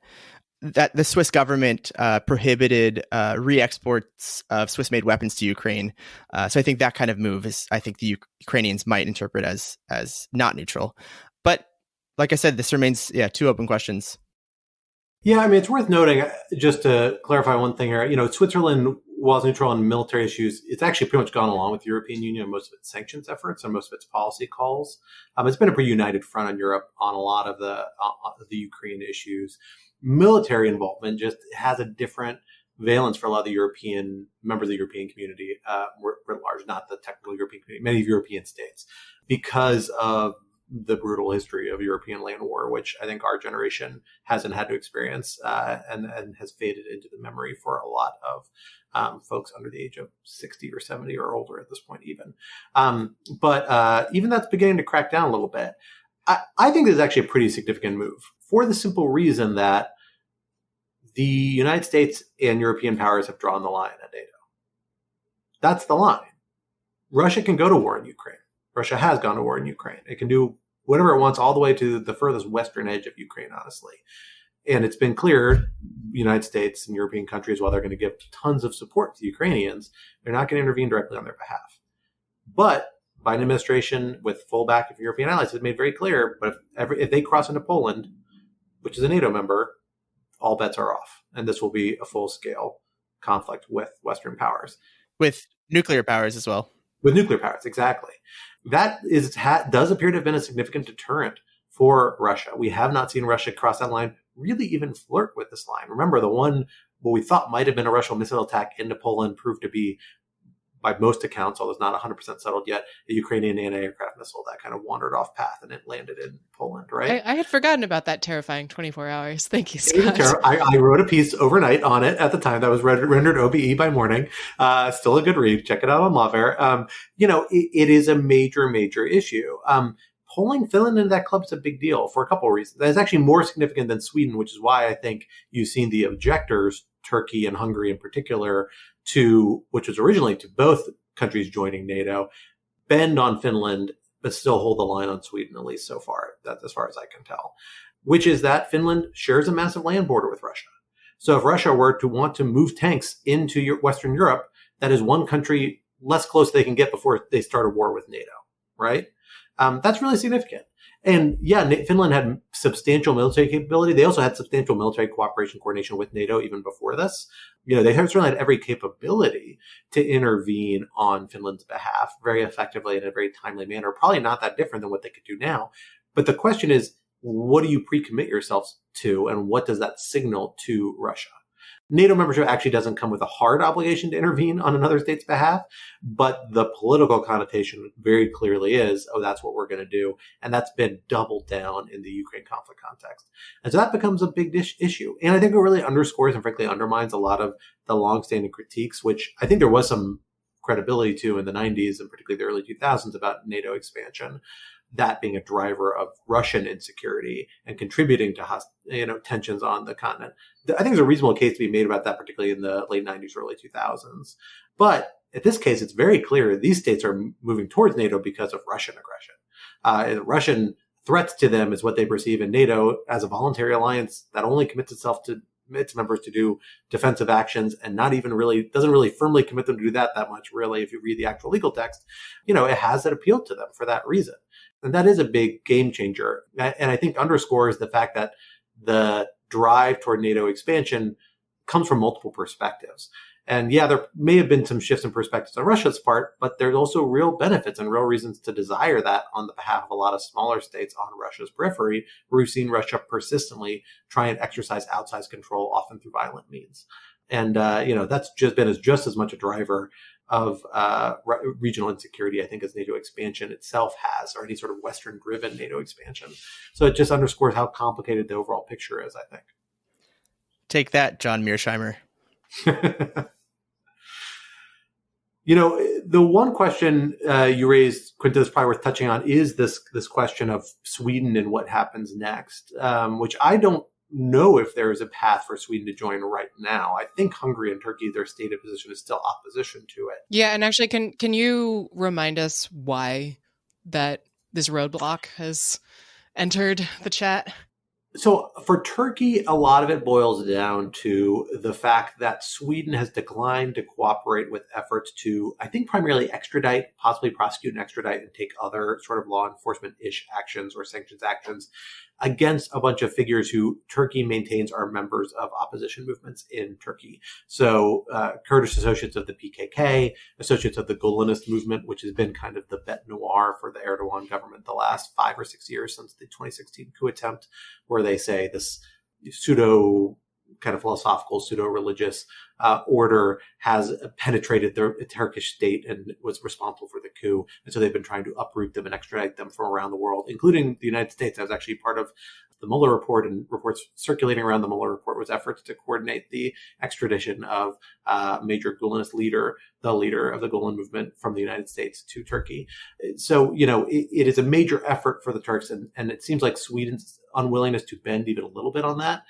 the Swiss government prohibited re-exports of Swiss-made weapons to Ukraine. So I think that kind of move is, I think the Ukrainians might interpret as not neutral. But like I said, this remains two open questions. Yeah, I mean, it's worth noting, just to clarify one thing here, Switzerland was neutral on military issues. It's actually pretty much gone along with the European Union, most of its sanctions efforts and most of its policy calls. It's been a pretty united front on Europe on a lot of the Ukraine issues. Military involvement just has a different valence for a lot of the European members of the European community, writ large, not the technical European community, many European states, because of the brutal history of European land war, which I think our generation hasn't had to experience and has faded into the memory for a lot of folks under the age of 60 or 70 or older at this point even. But even that's beginning to crack down a little bit. I think this is actually a pretty significant move for the simple reason that the United States and European powers have drawn the line at NATO. That's the line. Russia can go to war in Ukraine. Russia has gone to war in Ukraine. It can do whatever it wants all the way to the furthest western edge of Ukraine, honestly. And it's been clear, the United States and European countries, while they're going to give tons of support to the Ukrainians, they're not going to intervene directly on their behalf. But Biden administration, with full back of European allies, has made very clear, but if they cross into Poland, which is a NATO member, all bets are off. And this will be a full-scale conflict with Western powers. With nuclear powers as well. With nuclear powers, exactly. That does appear to have been a significant deterrent for Russia. We have not seen Russia cross that line, really even flirt with this line. Remember, what we thought might have been a Russian missile attack into Poland proved to be, by most accounts, although it's not 100% settled yet, a Ukrainian anti-aircraft missile that kind of wandered off path and it landed in Poland, right? I had forgotten about that terrifying 24 hours. Thank you, Scott. I wrote a piece overnight on it at the time that was rendered OBE by morning. Still a good read. Check it out on Lawfare. It is a major, major issue. Pulling Finland into that club is a big deal for a couple of reasons. That's actually more significant than Sweden, which is why I think you've seen the objectors, Turkey and Hungary in particular, which was originally to both countries joining NATO, bend on Finland, but still hold the line on Sweden, at least so far. That's as far as I can tell, which is that Finland shares a massive land border with Russia. So if Russia were to want to move tanks into Western Europe, that is one country less close they can get before they start a war with NATO, right? That's really significant. And yeah, Finland had substantial military capability. They also had substantial military cooperation coordination with NATO even before this. They certainly had every capability to intervene on Finland's behalf very effectively in a very timely manner, probably not that different than what they could do now. But the question is, what do you pre-commit yourselves to, and what does that signal to Russia? NATO membership actually doesn't come with a hard obligation to intervene on another state's behalf, but the political connotation very clearly is, oh, that's what we're going to do. And that's been doubled down in the Ukraine conflict context. And so that becomes a big issue. And I think it really underscores and frankly undermines a lot of the longstanding critiques, which I think there was some credibility to in the 90s and particularly the early 2000s about NATO expansion, that being a driver of Russian insecurity and contributing to tensions on the continent. I think there's a reasonable case to be made about that, particularly in the late 90s, early 2000s. But in this case, it's very clear these states are moving towards NATO because of Russian aggression. Russian threats to them is what they perceive in NATO as a voluntary alliance that only commits itself to its members to do defensive actions and doesn't really firmly commit them to do that much, really, if you read the actual legal text. It has that appeal to them for that reason. And that is a big game changer. And I think underscores the fact that the drive toward NATO expansion comes from multiple perspectives. And yeah, there may have been some shifts in perspectives on Russia's part, but there's also real benefits and real reasons to desire that on the behalf of a lot of smaller states on Russia's periphery, where we've seen Russia persistently try and exercise outsized control, often through violent means. And, that's been just as much a driver of regional insecurity, I think, as NATO expansion itself has, or any sort of Western-driven NATO expansion. So it just underscores how complicated the overall picture is, I think. Take that, John Mearsheimer. The one question you raised, Quinta, that's probably worth touching on is this question of Sweden and what happens next, which I don't know if there is a path for Sweden to join right now. I think Hungary and Turkey, their stated position is still opposition to it. Yeah, and actually, can you remind us why that this roadblock has entered the chat? So for Turkey, a lot of it boils down to the fact that Sweden has declined to cooperate with efforts to, I think, primarily extradite, possibly prosecute and extradite, and take other sort of law enforcement-ish actions or sanctions actions against a bunch of figures who Turkey maintains are members of opposition movements in Turkey. So Kurdish associates of the PKK, associates of the Gulenist movement, which has been kind of the bête noire for the Erdogan government the last 5 or 6 years since the 2016 coup attempt, where they say this pseudo kind of philosophical, pseudo-religious order has penetrated the Turkish state and was responsible for the coup. And so they've been trying to uproot them and extradite them from around the world, including the United States. I was actually part of the Mueller report, and reports circulating around the Mueller report was efforts to coordinate the extradition of major Gulenist leader, the leader of the Gulen movement, from the United States to Turkey. So, it is a major effort for the Turks, and it seems like Sweden's unwillingness to bend even a little bit on that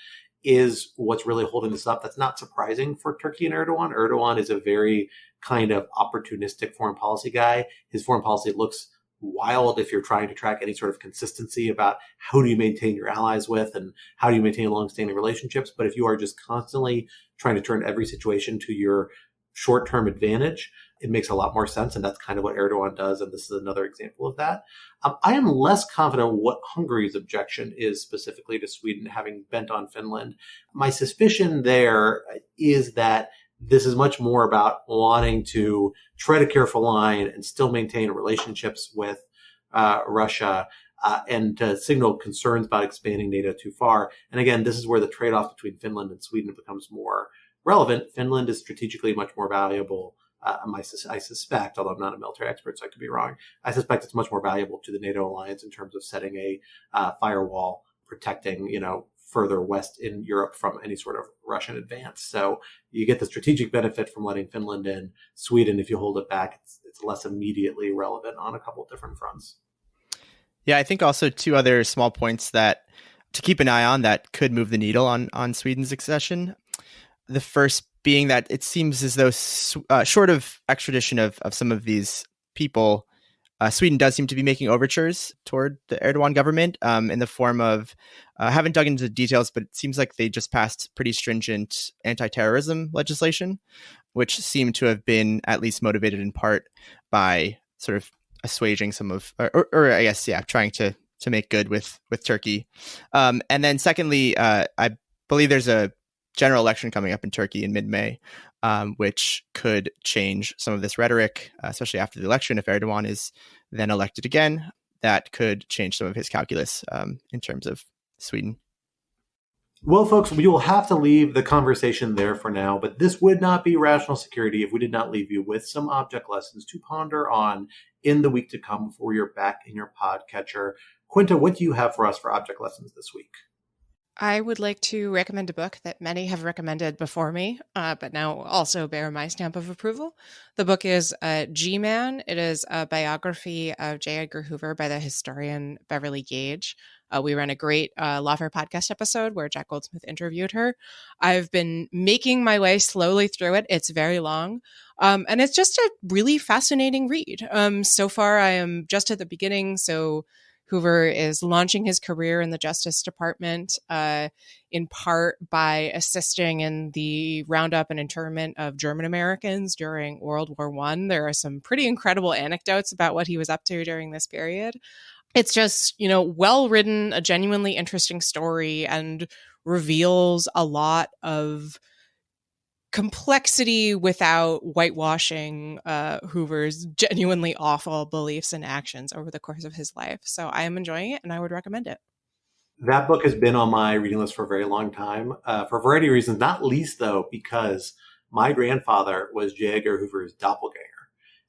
is what's really holding this up. That's not surprising for Turkey and Erdogan. Erdogan is a very kind of opportunistic foreign policy guy. His foreign policy looks wild if you're trying to track any sort of consistency about who do you maintain your allies with and how do you maintain long-standing relationships. But if you are just constantly trying to turn every situation to your short-term advantage, it makes a lot more sense. And that's kind of what Erdogan does. And this is another example of that. I am less confident what Hungary's objection is specifically to Sweden having bent on Finland. My suspicion there is that this is much more about wanting to tread a careful line and still maintain relationships with Russia and to signal concerns about expanding NATO too far. And again, this is where the trade-off between Finland and Sweden becomes more relevant. Finland is strategically much more valuable. I suspect, although I'm not a military expert, so I could be wrong, I suspect it's much more valuable to the NATO alliance in terms of setting a firewall protecting, further west in Europe from any sort of Russian advance. So you get the strategic benefit from letting Finland in. Sweden, if you hold it back, it's less immediately relevant on a couple of different fronts. Yeah, I think also two other small points that to keep an eye on that could move the needle on Sweden's accession. The first being that it seems as though short of extradition of some of these people, Sweden does seem to be making overtures toward the Erdogan government in the form of, I haven't dug into the details, but it seems like they just passed pretty stringent anti-terrorism legislation, which seemed to have been at least motivated in part by sort of assuaging some of, or I guess, trying to make good with Turkey. And then secondly, I believe there's a general election coming up in Turkey in mid-May, which could change some of this rhetoric, especially after the election. If Erdogan is then elected again, that could change some of his calculus in terms of Sweden. Well, folks, we will have to leave the conversation there for now, but this would not be Rational Security if we did not leave you with some object lessons to ponder on in the week to come before you're back in your podcatcher. Quinta, what do you have for us for object lessons this week? I would like to recommend a book that many have recommended before me, but now also bear my stamp of approval. The book is G-Man. It is a biography of J. Edgar Hoover by the historian Beverly Gage. We ran a great Lawfare podcast episode where Jack Goldsmith interviewed her. I've been making my way slowly through it. It's very long, and it's just a really fascinating read. So far, I am just at the beginning, so Hoover is launching his career in the Justice Department, in part by assisting in the roundup and internment of German Americans during World War I. There are some pretty incredible anecdotes about what he was up to during this period. It's just, well written, a genuinely interesting story, and reveals a lot of complexity without whitewashing Hoover's genuinely awful beliefs and actions over the course of his life. So I am enjoying it, and I would recommend it. That book has been on my reading list for a very long time, for a variety of reasons, not least, though, because my grandfather was J. Edgar Hoover's doppelganger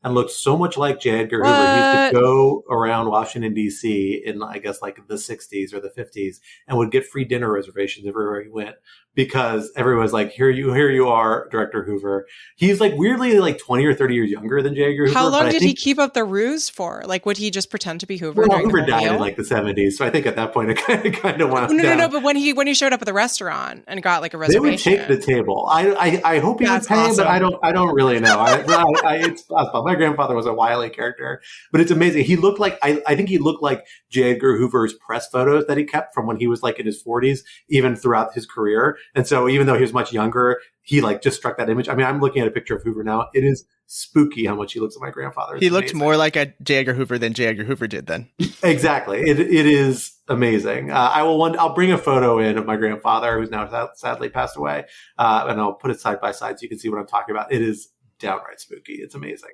and looked so much like J. Edgar Hoover. He used to go around Washington, D.C. in, I guess, like the 60s or the 50s and would get free dinner reservations everywhere he went because everyone was like, here you are, Director Hoover. He's like weirdly like 20 or 30 years younger than J. Edgar Hoover. How long did he keep up the ruse for? Like, would he just pretend to be Hoover? Well, during Hoover the whole died meal? in like the 70s. So I think at that point it kind of wound down. No. But when he showed up at the restaurant and got like a reservation, they would take the table. I hope he would pay, awesome. But I don't really know. It's possible. My grandfather was a wily character, but it's amazing. He looked like I think he looked like J. Edgar Hoover's press photos that he kept from when he was like in his 40s, even throughout his career. And so even though he was much younger, he like just struck that image. I mean, I'm looking at a picture of Hoover now. It is spooky how much he looks like my grandfather. He looked more like a J. Edgar Hoover than J. Edgar Hoover did then. Exactly. It is amazing. I'll bring a photo in of my grandfather who's now sadly passed away. And I'll put it side by side so you can see what I'm talking about. It is downright spooky. It's amazing.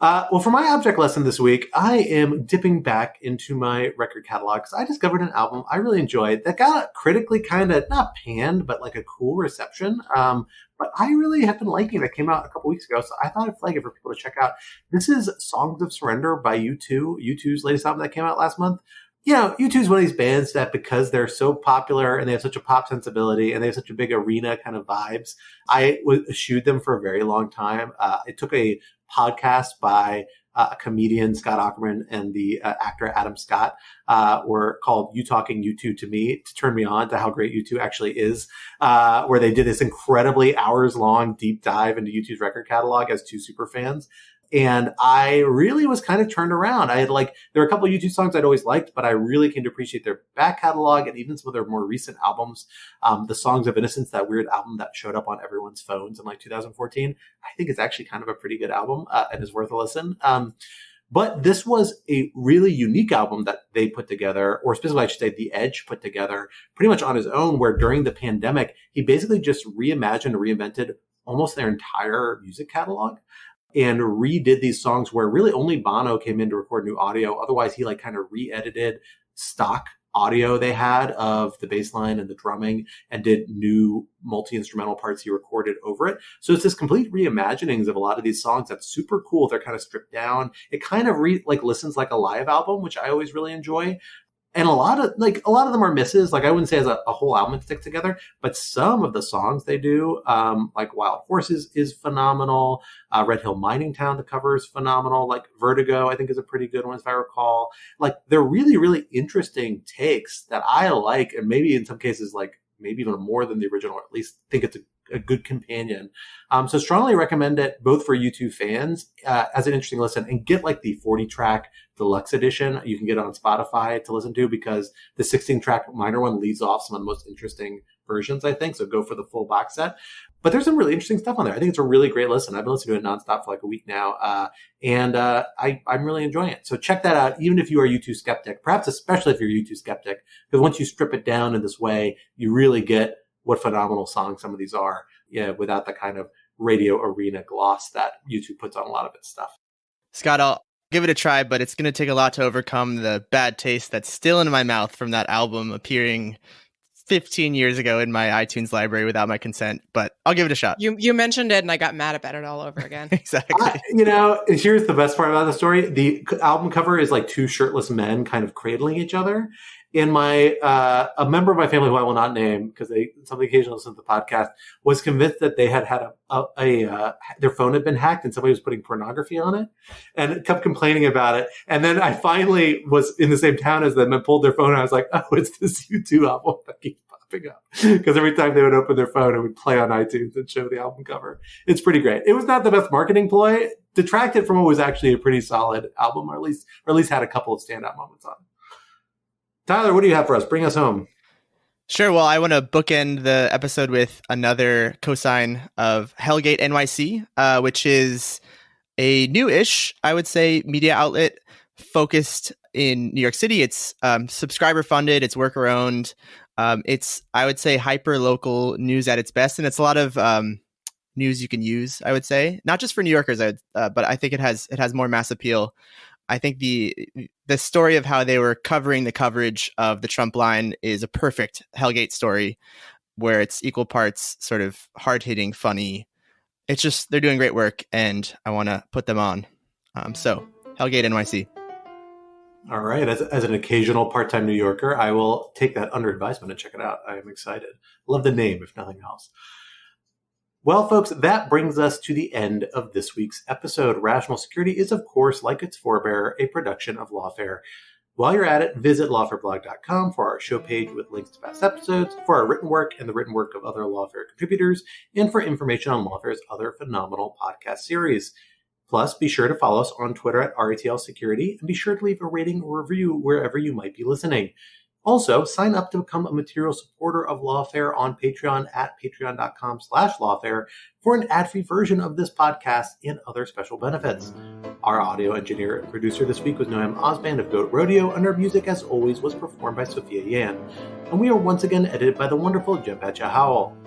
Well, for my object lesson this week, I am dipping back into my record catalog because I discovered an album I really enjoyed that got critically kind of not panned, but like a cool reception. But I really have been liking it. It came out a couple weeks ago, so I thought I'd flag it for people to check out. This is Songs of Surrender by U2, U2's latest album that came out last month. U2 is one of these bands that because they're so popular and they have such a pop sensibility and they have such a big arena kind of vibes, I eschewed them for a very long time. It took a podcast by a comedian, Scott Aukerman, and the actor Adam Scott were called You Talking U2 to Me to turn me on to how great U2 actually is, where they did this incredibly hours-long deep dive into U2's record catalog as two super fans. And I really was kind of turned around. There were a couple of U2 songs I'd always liked, but I really came to appreciate their back catalog and even some of their more recent albums. The Songs of Innocence, that weird album that showed up on everyone's phones in like 2014, I think it's actually kind of a pretty good album and is worth a listen. But this was a really unique album that they put together, or specifically I should say The Edge put together pretty much on his own, where during the pandemic, he basically just reimagined, reinvented almost their entire music catalog. And redid these songs where really only Bono came in to record new audio. Otherwise, he kind of re-edited stock audio they had of the bass line and the drumming and did new multi-instrumental parts he recorded over it. So it's this complete reimaginings of a lot of these songs that's super cool. They're kind of stripped down. It kind of listens like a live album, which I always really enjoy. And a lot of them are misses. I wouldn't say as a whole album stick together, but some of the songs they do, like Wild Horses is phenomenal. Red Hill Mining Town, the cover is phenomenal. Vertigo, I think is a pretty good one, if I recall. They're really, really interesting takes that I like. And maybe in some cases, maybe even more than the original, or at least think it's a good companion. So strongly recommend it both for U2 fans as an interesting listen, and get the 40-track deluxe edition you can get on Spotify to listen to, because the 16-track minor one leads off some of the most interesting versions, I think. So go for the full box set. But there's some really interesting stuff on there. I think it's a really great listen. I've been listening to it nonstop for like a week now. I'm really enjoying it. So check that out, even if you are U2 skeptic, perhaps especially if you're U2 skeptic, because once you strip it down in this way, you really get what phenomenal songs some of these are, without the kind of radio arena gloss that U2 puts on a lot of its stuff. Scott, I'll give it a try, but it's going to take a lot to overcome the bad taste that's still in my mouth from that album appearing 15 years ago in my iTunes library without my consent, but I'll give it a shot. You mentioned it and I got mad about it all over again. Exactly. Here's the best part about the story. The album cover is like two shirtless men kind of cradling each other. And a member of my family who I will not name because somebody occasionally listens to the podcast was convinced that they had their phone had been hacked and somebody was putting pornography on it and kept complaining about it. And then I finally was in the same town as them and pulled their phone and I was like, oh, it's this U2 album that keeps popping up. Because every time they would open their phone, it would play on iTunes and show the album cover. It's pretty great. It was not the best marketing ploy. Detracted from what was actually a pretty solid album, or at least had a couple of standout moments on it. Tyler, what do you have for us? Bring us home. Sure. Well, I want to bookend the episode with another cosign of Hellgate NYC, which is a new-ish, I would say, media outlet focused in New York City. It's subscriber funded. It's worker owned. It's, I would say, hyper local news at its best, and it's a lot of news you can use. I would say, not just for New Yorkers, but I think it has more mass appeal. I think the story of how they were covering the coverage of the Trump line is a perfect Hellgate story, where it's equal parts sort of hard-hitting, funny. It's just, they're doing great work, and I want to put them on. So, Hellgate NYC. All right. As an occasional part-time New Yorker, I will take that under advisement and check it out. I am excited. Love the name, if nothing else. Well, folks, that brings us to the end of this week's episode. Rational Security is, of course, like its forebearer, a production of Lawfare. While you're at it, visit lawfareblog.com for our show page with links to past episodes, for our written work and the written work of other Lawfare contributors, and for information on Lawfare's other phenomenal podcast series. Plus, be sure to follow us on Twitter at RATL Security, and be sure to leave a rating or review wherever you might be listening. Also, sign up to become a material supporter of Lawfare on Patreon at patreon.com/Lawfare for an ad-free version of this podcast and other special benefits. Our audio engineer and producer this week was Noam Osband of Goat Rodeo, and our music, as always, was performed by Sophia Yan. And we are once again edited by the wonderful Jebetcha Howell.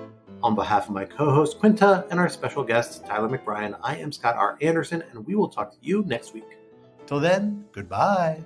On behalf of my co-host Quinta and our special guest Tyler McBrien, I am Scott R. Anderson, and we will talk to you next week. Till then, goodbye.